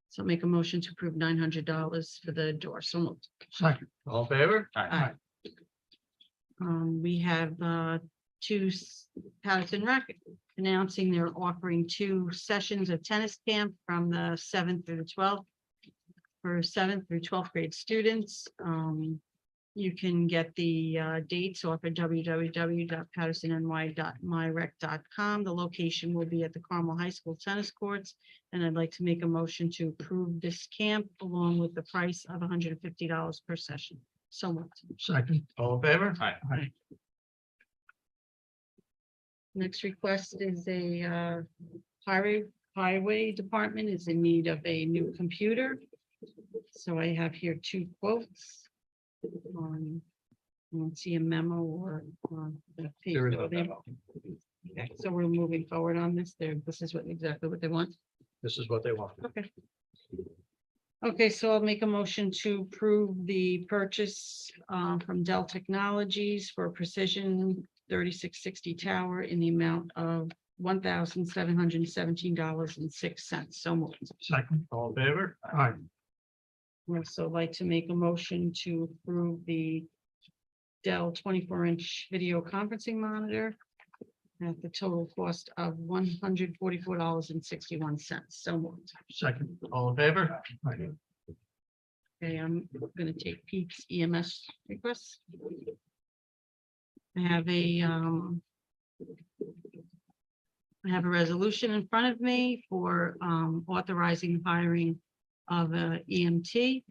E: So make a motion to approve $900 for the door. So moved.
C: Second.
F: All in favor?
E: Aye. We have Patterson Rec announcing they're offering 2 sessions of tennis camp from the 7th through the 12th for 7th through 12th grade students. You can get the dates off at www.pattersonny.myrec.com. The location will be at the Carmel High School tennis courts. And I'd like to make a motion to approve this camp along with the price of $150 per session. So moved.
C: Second.
F: All in favor?
E: Next request is a highway department is in need of a new computer. So I have here 2 quotes. I don't see a memo or the page.
F: There is a
E: So they-
F: memo.
E: Okay, so we're moving forward on this. This is exactly what they want.
F: This is what they want.
E: Okay. Okay, so I'll make a motion to approve the purchase from Dell Technologies for Precision 3660 tower in the amount of $1,717.06. So moved.
C: Second.
F: All in favor?
C: Aye.
E: I'd also like to make a motion to approve the Dell 24-inch video conferencing monitor at the total cost of $144.61. So moved.
C: Second.
F: All in favor?
C: Aye.
E: Okay, I'm gonna take Pete's EMS requests. I have a resolution in front of me for authorizing hiring of a EMT.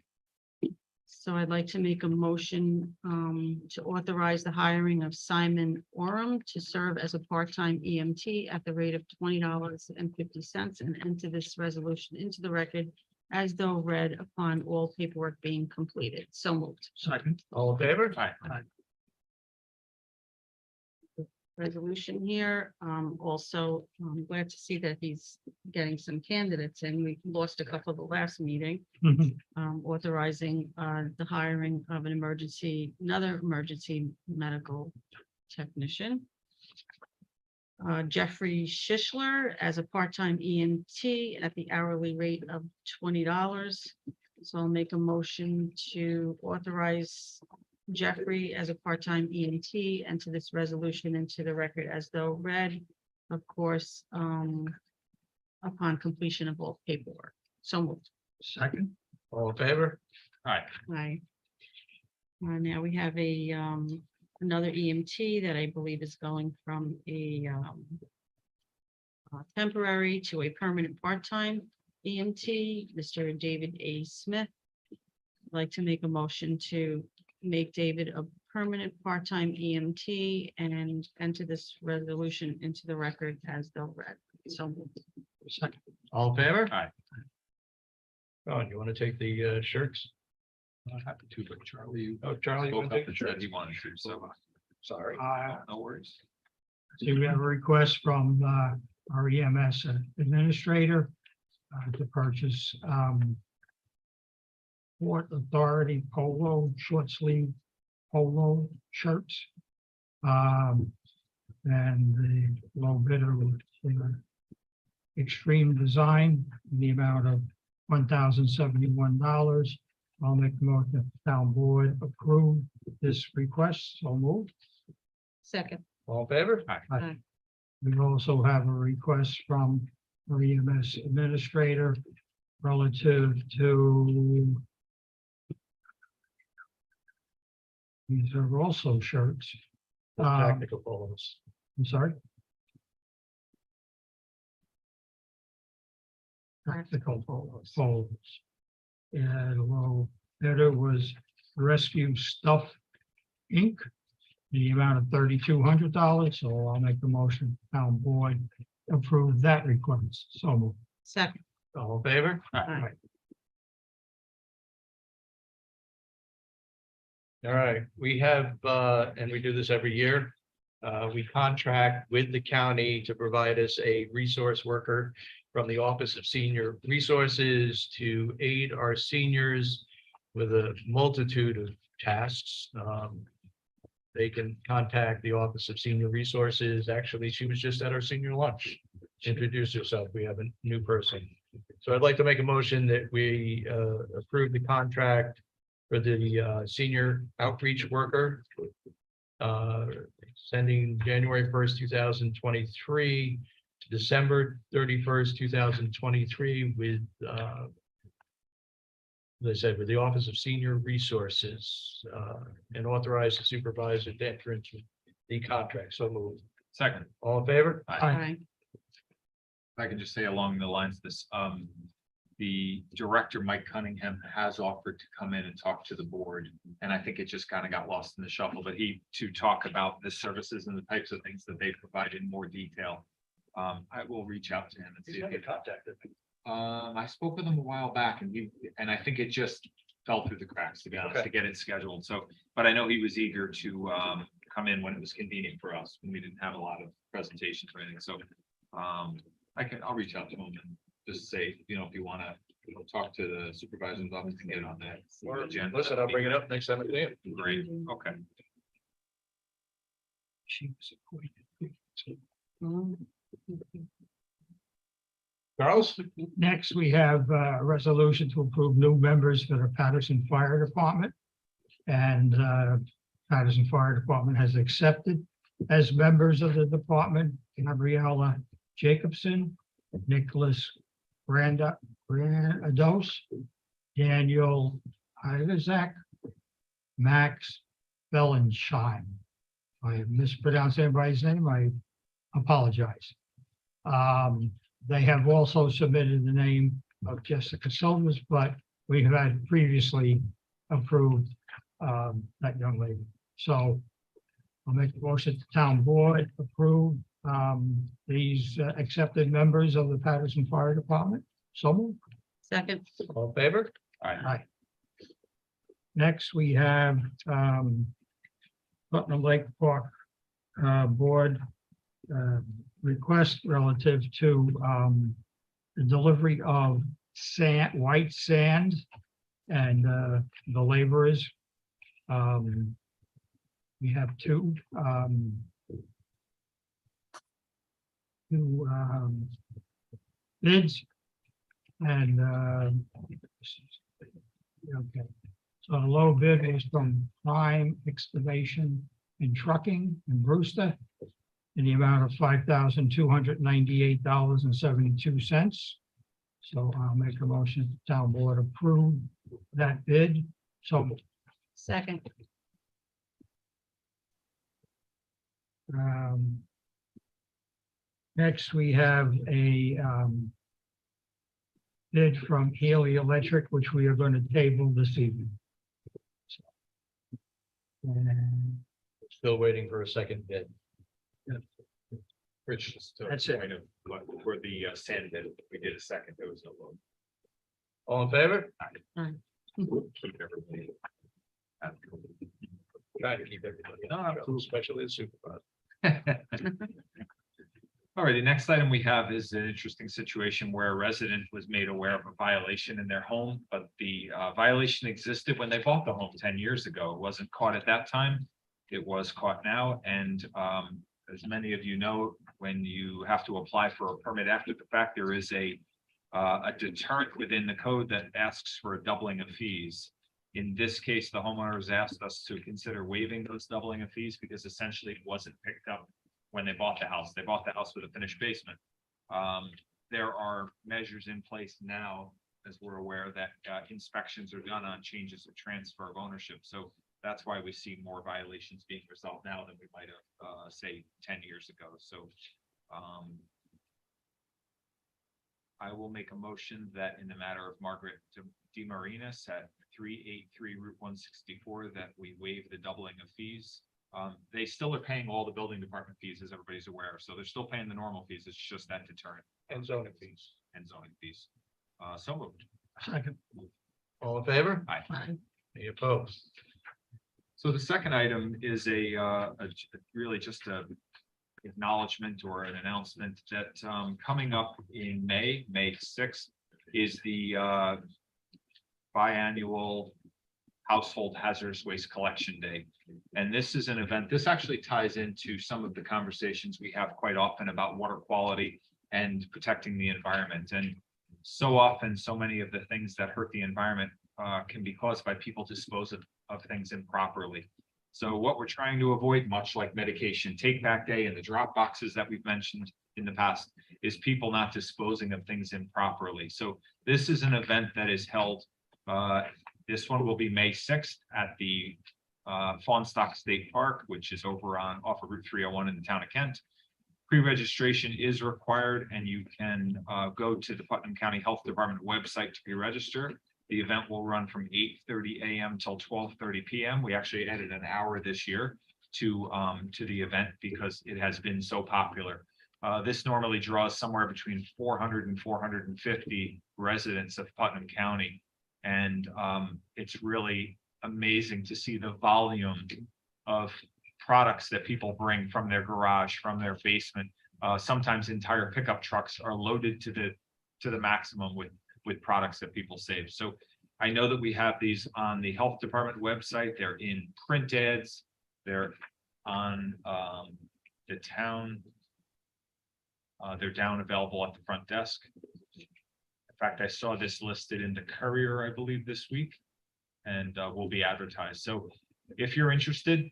E: So I'd like to make a motion to authorize the hiring of Simon Oram to serve as a part-time EMT at the rate of $20.50 and enter this resolution into the record as though read upon all paperwork being completed. So moved.
C: Second.
F: All in favor?
E: Resolution here. Also, I'm glad to see that he's getting some candidates and we lost a couple of the last meeting.
C: Mhm.
E: Authorizing the hiring of another emergency medical technician. Jeffrey Shishler as a part-time EMT at the hourly rate of $20. So I'll make a motion to authorize Jeffrey as a part-time EMT and to this resolution into the record as though read, of course, upon completion of all paperwork. So moved.
C: Second.
F: All in favor?
E: Right. Now we have another EMT that I believe is going from a temporary to a permanent part-time EMT, Mr. David A. Smith. I'd like to make a motion to make David a permanent part-time EMT and enter this resolution into the record as though read. So moved.
C: Second.
F: All in favor?
D: Aye.
F: Oh, you want to take the shirts?
D: Happy to, but Charlie.
F: Oh, Charlie, you
D: Spoke
F: want
D: up
F: to take the
D: and said
F: shirts?
D: he wanted to, so
F: Sorry.
D: no worries.
C: So we have a request from our EMS administrator to purchase Port Authority polo, short sleeve polo shirts. And the low bidder was Extreme Design in the amount of $1,071. I'll make the motion that the town board approve this request. So moved.
E: Second.
F: All in favor?
C: We also have a request from for EMS administrator relative to these are also shirts.
F: Tactical polos.
C: I'm sorry. Practical polos. And well, bidder was Rescue Stuff Inc. The amount of $3,200, so I'll make the motion, town board approve that request, so moved.
E: Second.
F: All in favor?
E: Aye.
F: All right, we have, and we do this every year. We contract with the county to provide us a resource worker from the Office of Senior Resources to aid our seniors with a multitude of tasks. They can contact the Office of Senior Resources. Actually, she was just at our senior lunch. Introduce herself. We have a new person. So I'd like to make a motion that we approve the contract for the senior outreach worker. Sending January 1st, 2023 to December 31st, 2023 with as I said, with the Office of Senior Resources, and authorize the supervisor to enter into the contract. So moved.
D: Second,
F: All in favor?
E: Aye.
D: if I can just say along the lines of this, the director, Mike Cunningham, has offered to come in and talk to the board. And I think it just kind of got lost in the shuffle, but to talk about the services and the types of things that they provide in more detail. I will reach out to him and see if he
F: contacted me.
D: I spoke with him a while back and I think it just fell through the cracks, to be honest,
F: Okay.
D: to get it scheduled. So, but I know he was eager to come in when it was convenient for us, when we didn't have a lot of presentations or anything. So I'll reach out to him and just say, if you want to talk to the supervisor's office and get it on that. agenda.
F: Listen, I'll bring it up next time I see him.
D: Great, okay.
C: She was appointed.
F: Charles?
C: Next, we have a resolution to approve new members for the Patterson Fire Department. And Patterson Fire Department has accepted as members of the department, Gabriella Jacobson, Nicholas Brandados, Daniel Isaac, Max Bellenschein. If I mispronounced anybody's name, I apologize. They have also submitted the name of Jessica Silvers, but we have had previously approved that young lady. So I'll make the motion to town board approve these accepted members of the Patterson Fire Department. So moved.
E: Second.
F: All in favor?
C: Aye. Next, we have Putnam Lake Park Board request relative to the delivery of sand, white sand, and the laborers. We have two bids, and okay. So the low bid was from Prime Excavation and Trucking in Brewster in the amount of $5,298.72. So I'll make a motion, the town board approve that bid. So
E: Second.
C: next we have a bid from Healy Electric, which we are going to table this evening. And
F: Still waiting for a second bid.
D: Rich, just to
C: That's it.
D: point of what for the sand bid, we did a second, there was no vote.
F: All in favor?
D: Keep everybody.
F: Trying to keep everybody.
D: No, absolutely.
F: Especially the supervisor.
D: All right, the next item we have is an interesting situation where a resident was made aware of a violation in their home, but the violation existed when they bought the home 10 years ago. It wasn't caught at that time. It was caught now, and as many of you know, when you have to apply for a permit after the fact, there is a deterrent within the code that asks for a doubling of fees. In this case, the homeowners asked us to consider waiving those doubling of fees because essentially it wasn't picked up when they bought the house. They bought the house with a finished basement. there are measures in place now, as we're aware, that inspections are done on changes of transfer of ownership. So that's why we see more violations being resolved now than we might have, say, 10 years ago. So I will make a motion that in the matter of Margaret DeMarinis at 383 Route 164, that we waive the doubling of fees. They still are paying all the building department fees, as everybody's aware. So they're still paying the normal fees. It's just that deterrent.
F: And zoning fees.
D: And zoning fees. So moved.
C: Second.
F: All in favor?
D: Aye.
F: Any opposed?
D: So the second item is really just a acknowledgement or an announcement that coming up in May 6th is the biannual Household Hazardous Waste Collection Day. And this is an event, this actually ties into some of the conversations we have quite often about water quality and protecting the environment. And so often, so many of the things that hurt the environment can be caused by people dispose of things improperly. So what we're trying to avoid, much like medication take back day and the drop boxes that we've mentioned in the past, is people not disposing of things improperly. So this is an event that is held, this one will be May 6th at the Fawnstock State Park, which is over off of Route 301 in the town of Kent. Pre-registration is required, and you can go to the Putnam County Health Department website to pre-register. The event will run from 8:30 a.m. till 12:30 p.m. We actually added an hour this year to the event because it has been so popular. This normally draws somewhere between 400 and 450 residents of Putnam County. And it's really amazing to see the volume of products that people bring from their garage, from their basement. Sometimes entire pickup trucks are loaded to the maximum with products that people save. So I know that we have these on the health department website. They're in print ads. They're on the town. They're down available at the front desk. In fact, I saw this listed in the Courier, I believe, this week, and will be advertised. So if you're interested,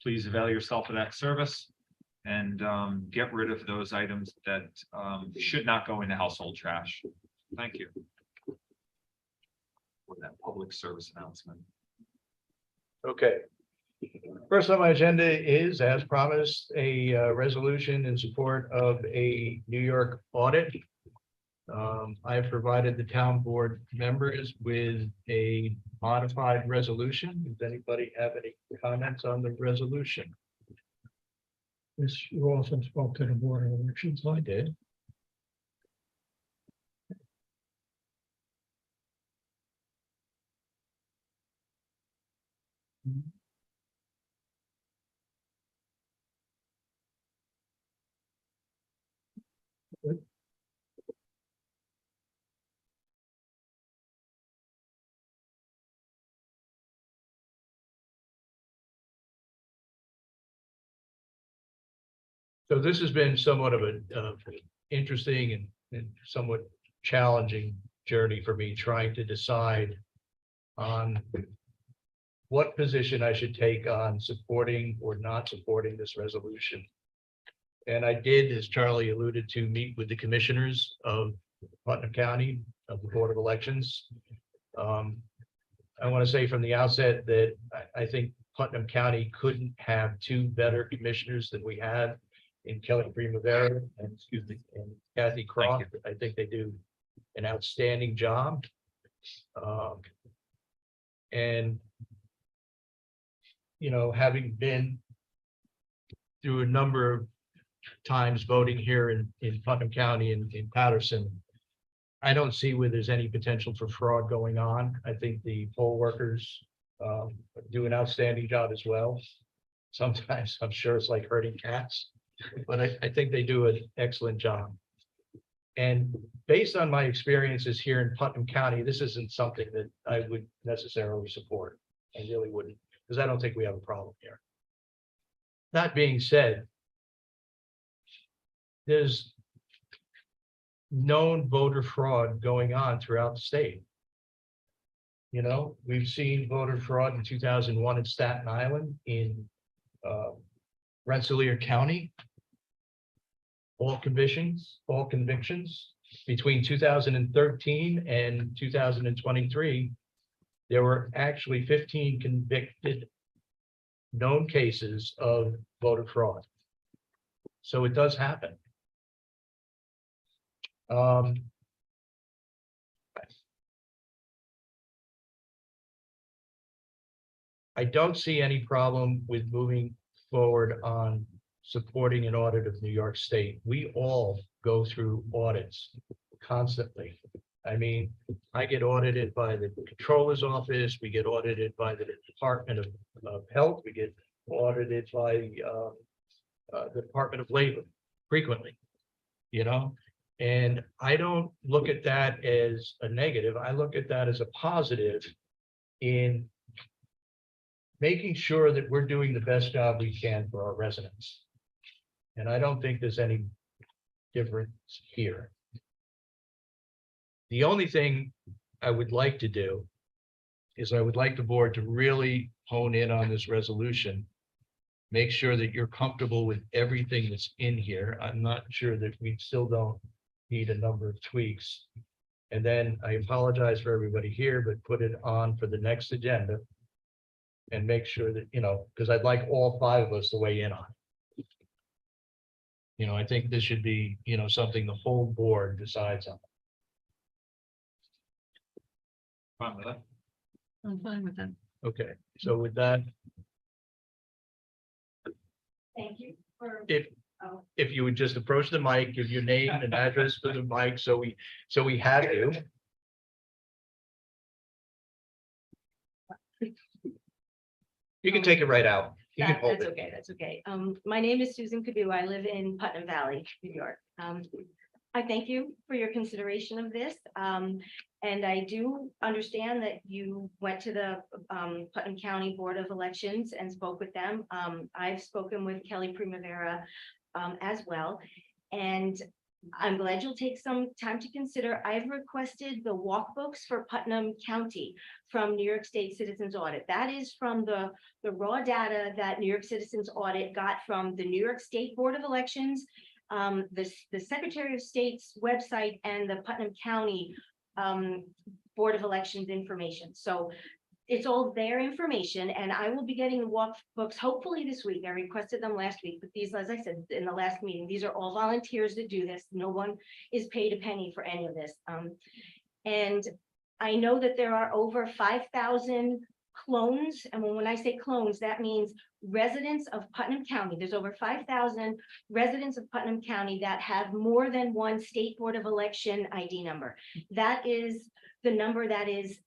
D: please avail yourself of that service and get rid of those items that should not go into household trash. Thank you for that public service announcement.
F: Okay. First on my agenda is, as promised, a resolution in support of a New York audit. I've provided the town board members with a modified resolution. Does anybody have any comments on the resolution?
C: This, you also spoke to the board of elections.
F: I did. So this has been somewhat of an interesting and somewhat challenging journey for me, trying to decide on what position I should take on supporting or not supporting this resolution. And I did, as Charlie alluded to, meet with the commissioners of Putnam County, of the Board of Elections. I want to say from the outset that I think Putnam County couldn't have two better commissioners than we have in Kelly Primavera and Kathy Croft. I think they do an outstanding job. And, you know, having been through a number of times voting here in Putnam County and in Patterson, I don't see where there's any potential for fraud going on. I think the poll workers do an outstanding job as well. Sometimes I'm sure it's like herding cats, but I think they do an excellent job. And based on my experiences here in Putnam County, this isn't something that I would necessarily support. I really wouldn't, because I don't think we have a problem here. That being said, there's known voter fraud going on throughout the state. You know, we've seen voter fraud in 2001 in Staten Island, in Rensselaer County. All convictions between 2013 and 2023, there were actually 15 convicted known cases of voter fraud. So it does happen. I don't see any problem with moving forward on supporting an audit of New York State. We all go through audits constantly. I mean, I get audited by the Controller's Office, we get audited by the Department of Health, we get audited by the Department of Labor frequently, you know? And I don't look at that as a negative. I look at that as a positive in making sure that we're doing the best job we can for our residents. And I don't think there's any difference here. The only thing I would like to do is I would like the board to really hone in on this resolution. Make sure that you're comfortable with everything that's in here. I'm not sure that we still don't need a number of tweaks. And then I apologize for everybody here, but put it on for the next agenda. And make sure that, you know, because I'd like all 5 of us to weigh in on it. You know, I think this should be, you know, something the whole board decides on.
D: Fine with that.
E: I'm fine with that.
F: Okay, so with that,
I: Thank you for.
F: if you would just approach the mic, give your name and address for the mic, so we have you. You can take it right out. You can hold
I: That's
F: it.
I: okay, that's okay. My name is Susan Kabu. I live in Putnam Valley, New York. I thank you for your consideration of this. And I do understand that you went to the Putnam County Board of Elections and spoke with them. I've spoken with Kelly Primavera as well. And I'm glad you'll take some time to consider. I've requested the walkbooks for Putnam County from New York State Citizens Audit. That is from the raw data that New York Citizens Audit got from the New York State Board of Elections, the Secretary of State's website, and the Putnam County Board of Elections information. So it's all their information, and I will be getting the walkbooks hopefully this week. I requested them last week, but these, as I said in the last meeting, these are all volunteers that do this. No one is paid a penny for any of this. And I know that there are over 5,000 clones. And when I say clones, that means residents of Putnam County. There's over 5,000 residents of Putnam County that have more than one State Board of Election ID number. That is the number that is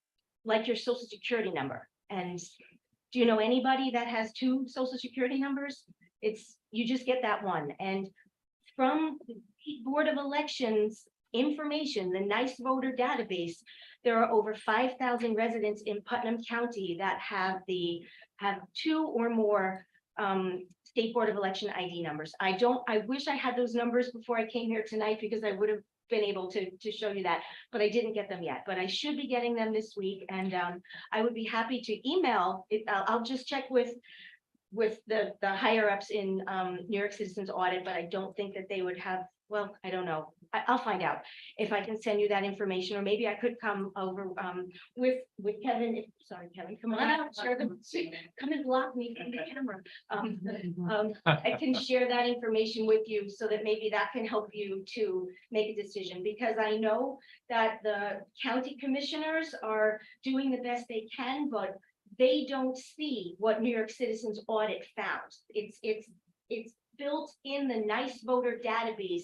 I: like your social security number. And do you know anybody that has 2 social security numbers? You just get that one. And from the Board of Elections information, the NICE voter database, there are over 5,000 residents in Putnam County that have 2 or more State Board of Election ID numbers. I wish I had those numbers before I came here tonight, because I would have been able to show you that, but I didn't get them yet. But I should be getting them this week, and I would be happy to email it. I'll just check with the higher ups in New York Citizens Audit, but I don't think that they would have. Well, I don't know. I'll find out if I can send you that information, or maybe I could come over with Kevin. Sorry, Kevin, come on out. Come and block me from the camera. I can share that information with you, so that maybe that can help you to make a decision, because I know that the county commissioners are doing the best they can, but they don't see what New York Citizens Audit found. It's built in the NICE voter database.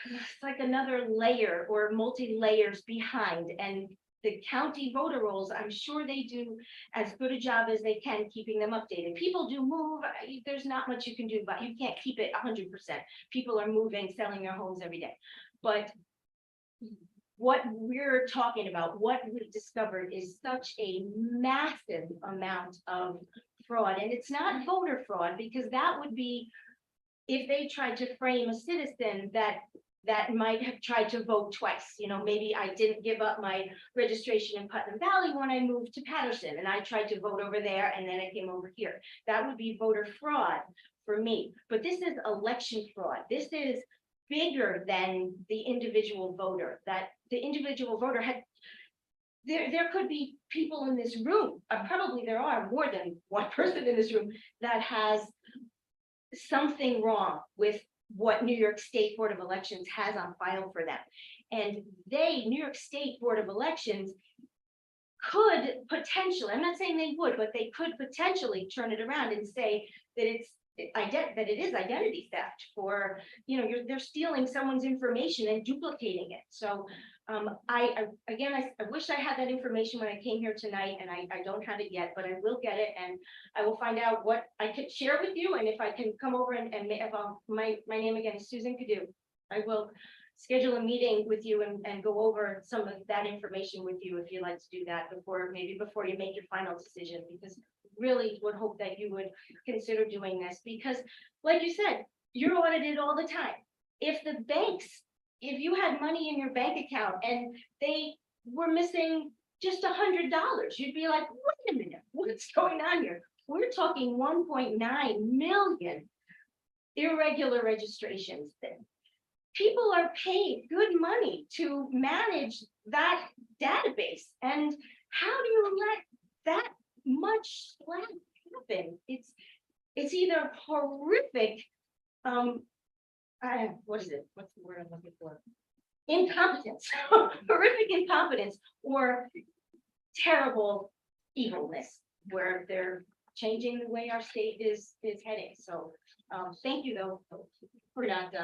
I: It's like another layer or multi-layers behind, and the county voter rolls, I'm sure they do as good a job as they can keeping them updated. People do move. There's not much you can do, but you can't keep it 100%. People are moving, selling their homes every day. But what we're talking about, what we've discovered, is such a massive amount of fraud. And it's not voter fraud, because that would be if they tried to frame a citizen that might have tried to vote twice. You know, maybe I didn't give up my registration in Putnam Valley when I moved to Patterson, and I tried to vote over there, and then I came over here. That would be voter fraud for me. But this is election fraud. This is bigger than the individual voter, that the individual voter had. There could be people in this room, probably there are more than one person in this room that has something wrong with what New York State Board of Elections has on file for them. And New York State Board of Elections could potentially, I'm not saying they would, but they could potentially turn it around and say that that it is identity theft for, they're stealing someone's information and duplicating it. So I wish I had that information when I came here tonight, and I don't have it yet, but I will get it, and I will find out what I could share with you, and if I can come over and my name again is Susan Cadu. I will schedule a meeting with you and go over some of that information with you if you'd like to do that before you make your final decision, because really would hope that you would consider doing this, because like you said, you're audited all the time. If you had money in your bank account and they were missing just $100, you'd be like, wait a minute, what's going on here? We're talking 1.9 million irregular registrations. People are paid good money to manage that database. And how do you let that much slack happen? It's either horrific, what is it? What's the word I'm looking for? Incompetence, horrific incompetence, or terrible evilness, where they're changing the way our state is heading. So thank you though for not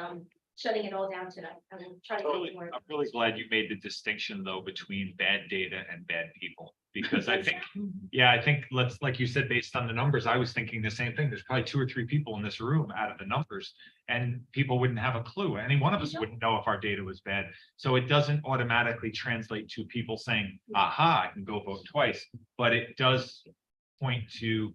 I: shutting it all down tonight. I'm trying to
D: Totally. I'm really glad you made the distinction though between bad data and bad people, because I think, like you said, based on the numbers, I was thinking the same thing. There's probably 2 or 3 people in this room out of the numbers, and people wouldn't have a clue. Any one of us wouldn't know if our data was bad. So it doesn't automatically translate to people saying, aha, I can go vote twice, but it does point to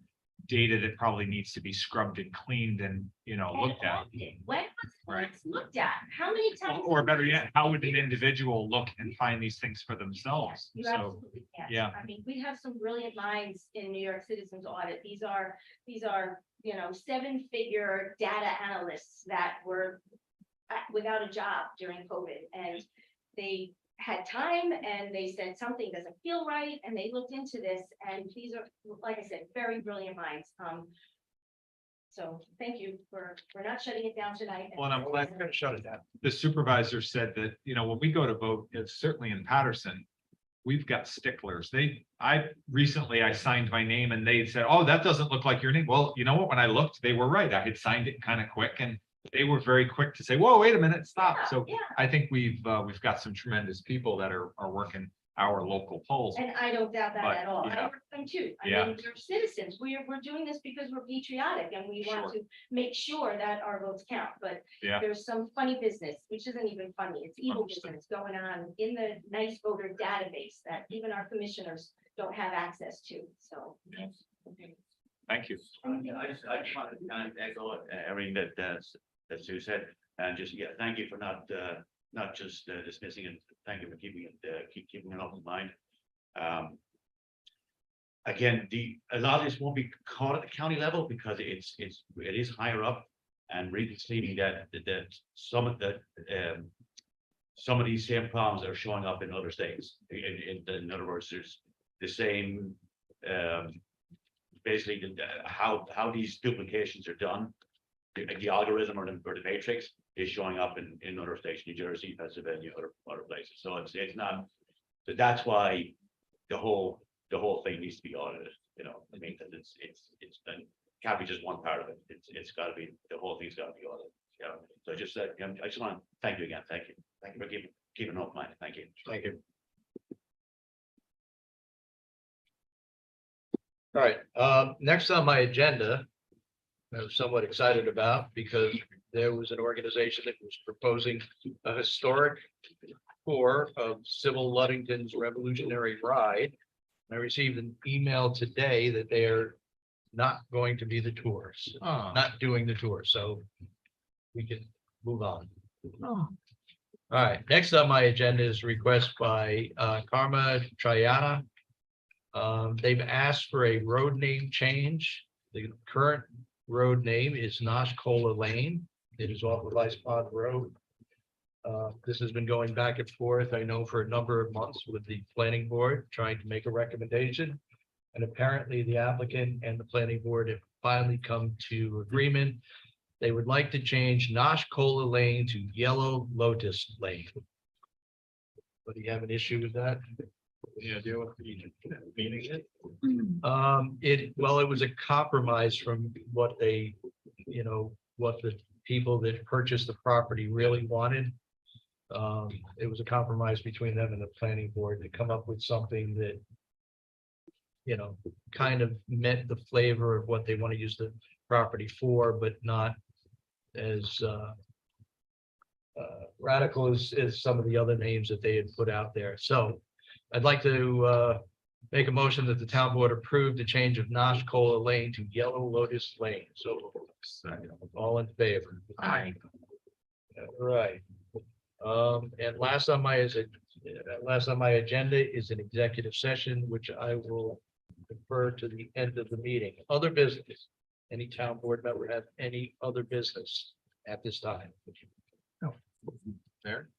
D: data that probably needs to be scrubbed and cleaned and, looked at.
I: When was it looked at? How many times?
D: Or better yet, how would an individual look and find these things for themselves?
I: You
D: So,
I: absolutely can.
D: yeah.
I: I mean, we have some brilliant minds in New York Citizens Audit. These are 7-figure data analysts that were without a job during COVID, and they had time and they said something doesn't feel right, and they looked into this, and these are, like I said, very brilliant minds. So thank you for not shutting it down tonight.
D: Well, and I'm glad
F: We're gonna shut it down.
D: the supervisor said that, when we go to vote, it's certainly in Patterson, we've got sticklers. I signed my name and they said, oh, that doesn't look like your name. Well, you know what? When I looked, they were right. I had signed it kind of quick, and they were very quick to say, whoa, wait a minute, stop.
I: Yeah,
D: So
I: yeah.
D: I think we've got some tremendous people that are working our local polls.
I: And I don't doubt that
D: But,
I: at all. I
D: yeah.
I: work with them too. I
D: Yeah.
I: mean, we're citizens. We're doing this because we're patriotic and we want to make sure that our votes count. But
D: Yeah.
I: there's some funny business, which isn't even funny. It's evil
D: Understood.
I: business going on in the nice voter database that even our commissioners don't have access to. So.
D: Yes. Thank you.
J: I just wanted to kind of echo everything that Sue said, and just, thank you for not just dismissing it. Thank you for keeping it open mind. Again, a lot of this won't be caught at the county level because it is higher up, and really seeing that some of these same problems are showing up in other states. In other words, there's the same basically how these duplications are done. The algorithm or the matrix is showing up in other states, New Jersey, Pennsylvania, other places. So it's not. So that's why the whole thing needs to be audited. I mean, that it's been, can't be just one part of it. It's got to be, the whole thing's got to be audited. Yeah. So I just want to thank you again. Thank you for keeping an open mind. Thank you.
F: Thank you. All right, next on my agenda, I was somewhat excited about because there was an organization that was proposing a historic tour of Sybil Luddington's Revolutionary Ride. I received an email today that they are not going to be the tours, not doing the tour, so we can move on. All right, next on my agenda is a request by Karma Triana. They've asked for a road name change. The current road name is Nosh Cola Lane. It is off of Ice Pond Road. This has been going back and forth, I know, for a number of months with the planning board, trying to make a recommendation. And apparently the applicant and the planning board have finally come to agreement. They would like to change Nosh Cola Lane to Yellow Lotus Lane. But do you have an issue with that?
D: Yeah, deal with the meaning it.
F: It was a compromise from what they, what the people that purchased the property really wanted. It was a compromise between them and the planning board to come up with something that, kind of met the flavor of what they want to use the property for, but not as radical as some of the other names that they had put out there. So I'd like to make a motion that the town board approve the change of Nosh Cola Lane to Yellow Lotus Lane. So all in favor?
H: Aye.
F: All right. And last on my agenda is an executive session, which I will defer to the end of the meeting. Other business. Any town board member have any other business at this time?
D: There.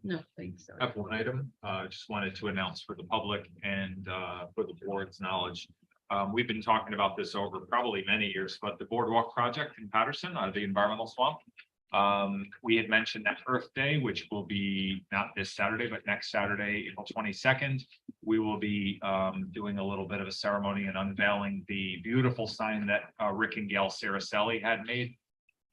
E: No, thanks.
D: I have one item, just wanted to announce for the public and for the board's knowledge. We've been talking about this over probably many years, but the boardwalk project in Patterson out of the environmental swamp. We had mentioned that Earth Day, which will be not this Saturday, but next Saturday, April 22nd. We will be doing a little bit of a ceremony and unveiling the beautiful sign that Rick and Gail Saracelli had made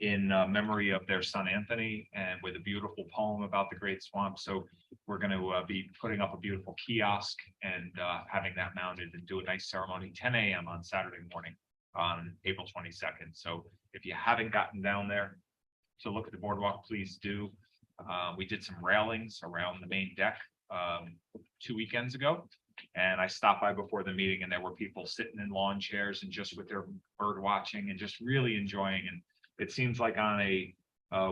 D: in memory of their son Anthony, and with a beautiful poem about the Great Swamp. So we're going to be putting up a beautiful kiosk and having that mounted and do a nice ceremony 10 a.m. on Saturday morning on April 22nd. So if you haven't gotten down there to look at the boardwalk, please do. We did some railings around the main deck 2 weekends ago. And I stopped by before the meeting and there were people sitting in lawn chairs and just with their bird watching and just really enjoying. And it seems like on a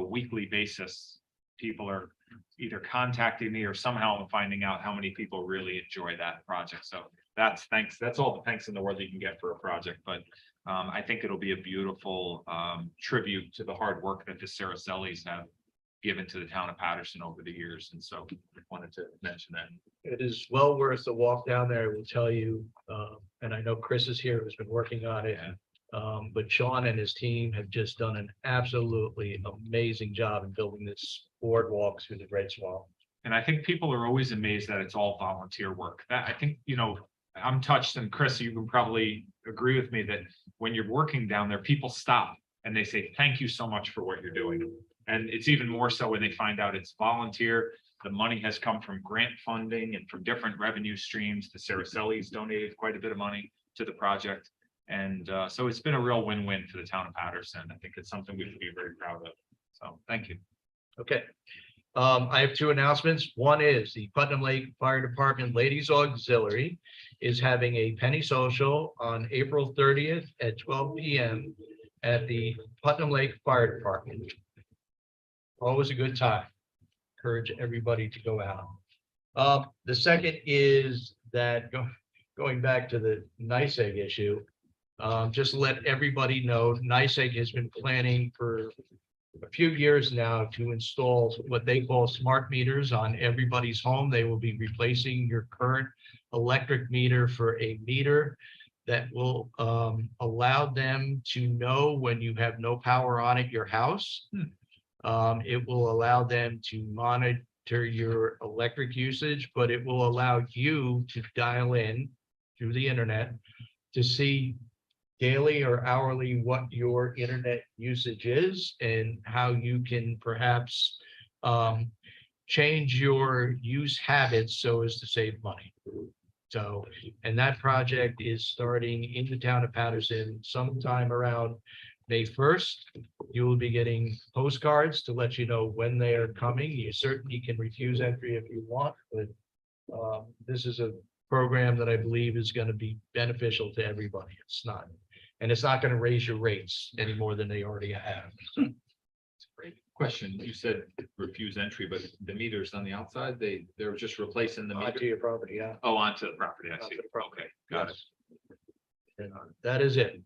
D: weekly basis, people are either contacting me or somehow I'm finding out how many people really enjoy that project. So that's thanks. That's all the thanks in the world you can get for a project. But I think it'll be a beautiful tribute to the hard work that the Saracellis have given to the town of Patterson over the years. And so I wanted to mention that.
F: It is well worth the walk down there, I will tell you. And I know Chris is here, who's been working on it. But Sean and his team have just done an absolutely amazing job in building this boardwalk through the Great Swamp.
D: And I think people are always amazed that it's all volunteer work. That I think, I'm touched, and Chris, you can probably agree with me that when you're working down there, people stop and they say, thank you so much for what you're doing. And it's even more so when they find out it's volunteer. The money has come from grant funding and from different revenue streams. The Saracellis donated quite a bit of money to the project. And so it's been a real win-win for the town of Patterson. I think it's something we should be very proud of. So thank you.
F: Okay. I have two announcements. One is the Putnam Lake Fire Department Ladies Auxiliary is having a penny social on April 30th at 12 p.m. at the Putnam Lake Fire Department. Always a good time. Encourage everybody to go out. The second is that going back to the NYSEG issue, just to let everybody know, NYSEG has been planning for a few years now to install what they call smart meters on everybody's home. They will be replacing your current electric meter for a meter that will allow them to know when you have no power on at your house. It will allow them to monitor your electric usage, but it will allow you to dial in through the internet to see daily or hourly what your internet usage is and how you can perhaps change your use habits so as to save money. So, and that project is starting in the town of Patterson sometime around May 1st. You will be getting postcards to let you know when they are coming. You certainly can refuse entry if you want, but this is a program that I believe is going to be beneficial to everybody. It's not going to raise your rates any more than they already have. So.
D: Great question. You said refuse entry, but the meters on the outside, they're just replacing the meter.
F: Onto your property, yeah.
D: Oh, onto the property. I
F: Onto
D: see.
F: the property.
D: Okay, got it.
F: And that is it.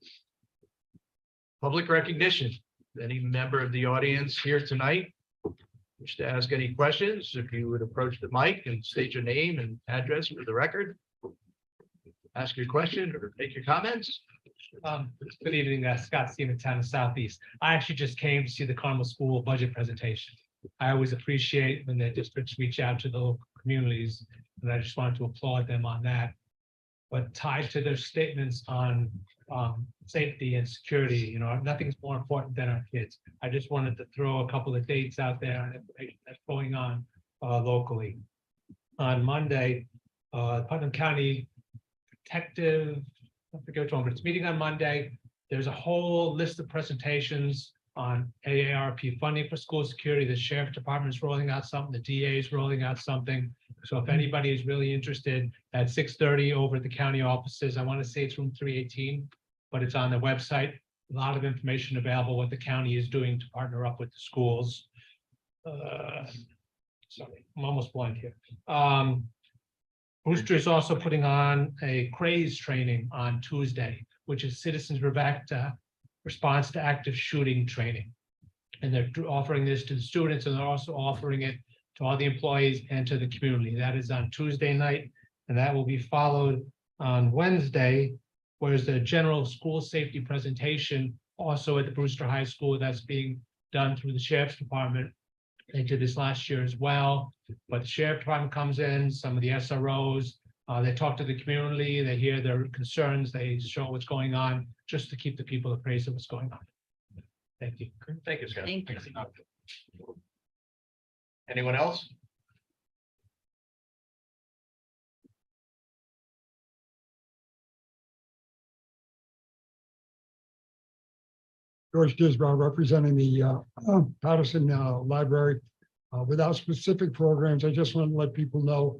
F: Public recognition. Any member of the audience here tonight wish to ask any questions, if you would approach the mic and state your name and address for the record. Ask your question or make your comments.
B: Good evening, Scott Steven, Town of Southeast. I actually just came to see the Carmel School budget presentation. I always appreciate when the districts reach out to the local communities, and I just wanted to applaud them on that. But tied to their statements on safety and security, you know, nothing's more important than our kids. I just wanted to throw a couple of dates out there on information that's going on locally. On Monday, Putnam County Detective, I forget which one, but it's meeting on Monday. There's a whole list of presentations on AARP funding for school security. The sheriff department is rolling out something, the DA is rolling out something. So if anybody is really interested, at 6:30 over at the county offices, I want to say it's room 318, but it's on the website. A lot of information available, what the county is doing to partner up with the schools. Sorry, I'm almost blank here. Brewster is also putting on a craze training on Tuesday, which is Citizens Response to Active Shooting Training. And they're offering this to the students, and they're also offering it to all the employees and to the community. That is on Tuesday night, and that will be followed on Wednesday, whereas the general school safety presentation also at the Brewster High School that's being done through the sheriff's department. They did this last year as well, but the sheriff department comes in, some of the SROs, they talk to the community, they hear their concerns, they show what's going on, just to keep the people appraised of what's going on. Thank you.
F: Thank you, Scott.
E: Thank you.
F: Anyone else?
G: George Disbrow, representing the Patterson Library. Without specific programs, I just want to let people know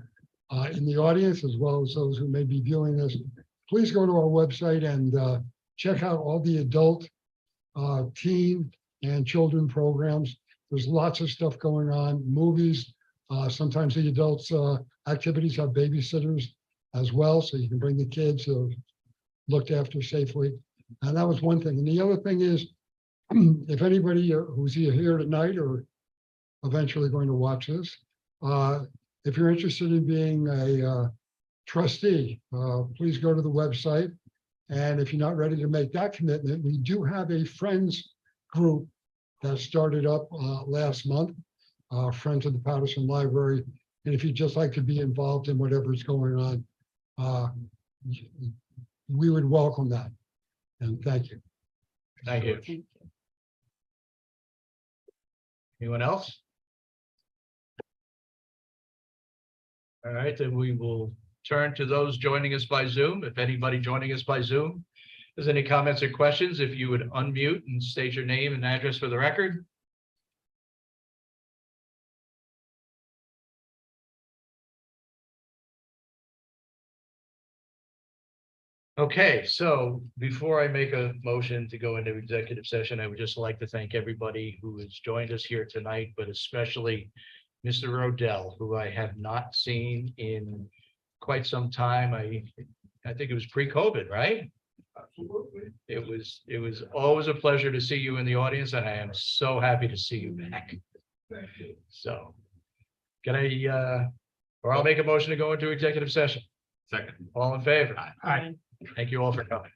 G: in the audience, as well as those who may be viewing this, please go to our website and check out all the adult, teen, and children programs. There's lots of stuff going on, movies. Sometimes the adults activities have babysitters as well, so you can bring the kids looked after safely. And that was one thing. And the other thing is, if anybody who's here tonight or eventually going to watch this, if you're interested in being a trustee, please go to the website. And if you're not ready to make that commitment, we do have a friends group that started up last month, Friends of the Patterson Library. And if you'd just like to be involved in whatever's going on, we would welcome that. And thank you.
F: Thank you. Anyone else? All right, then we will turn to those joining us by Zoom. If anybody joining us by Zoom has any comments or questions, if you would unmute and state your name and address for the record. Okay, so before I make a motion to go into executive session, I would just like to thank everybody who has joined us here tonight, but especially Mr. Rodell, who I have not seen in quite some time. I think it was pre-COVID, right? Absolutely. It was always a pleasure to see you in the audience, and I am so happy to see you back. Thank you. So can or I'll make a motion to go into executive session.
D: Second.
F: All in favor?
B: Aye.
F: Thank you all for coming.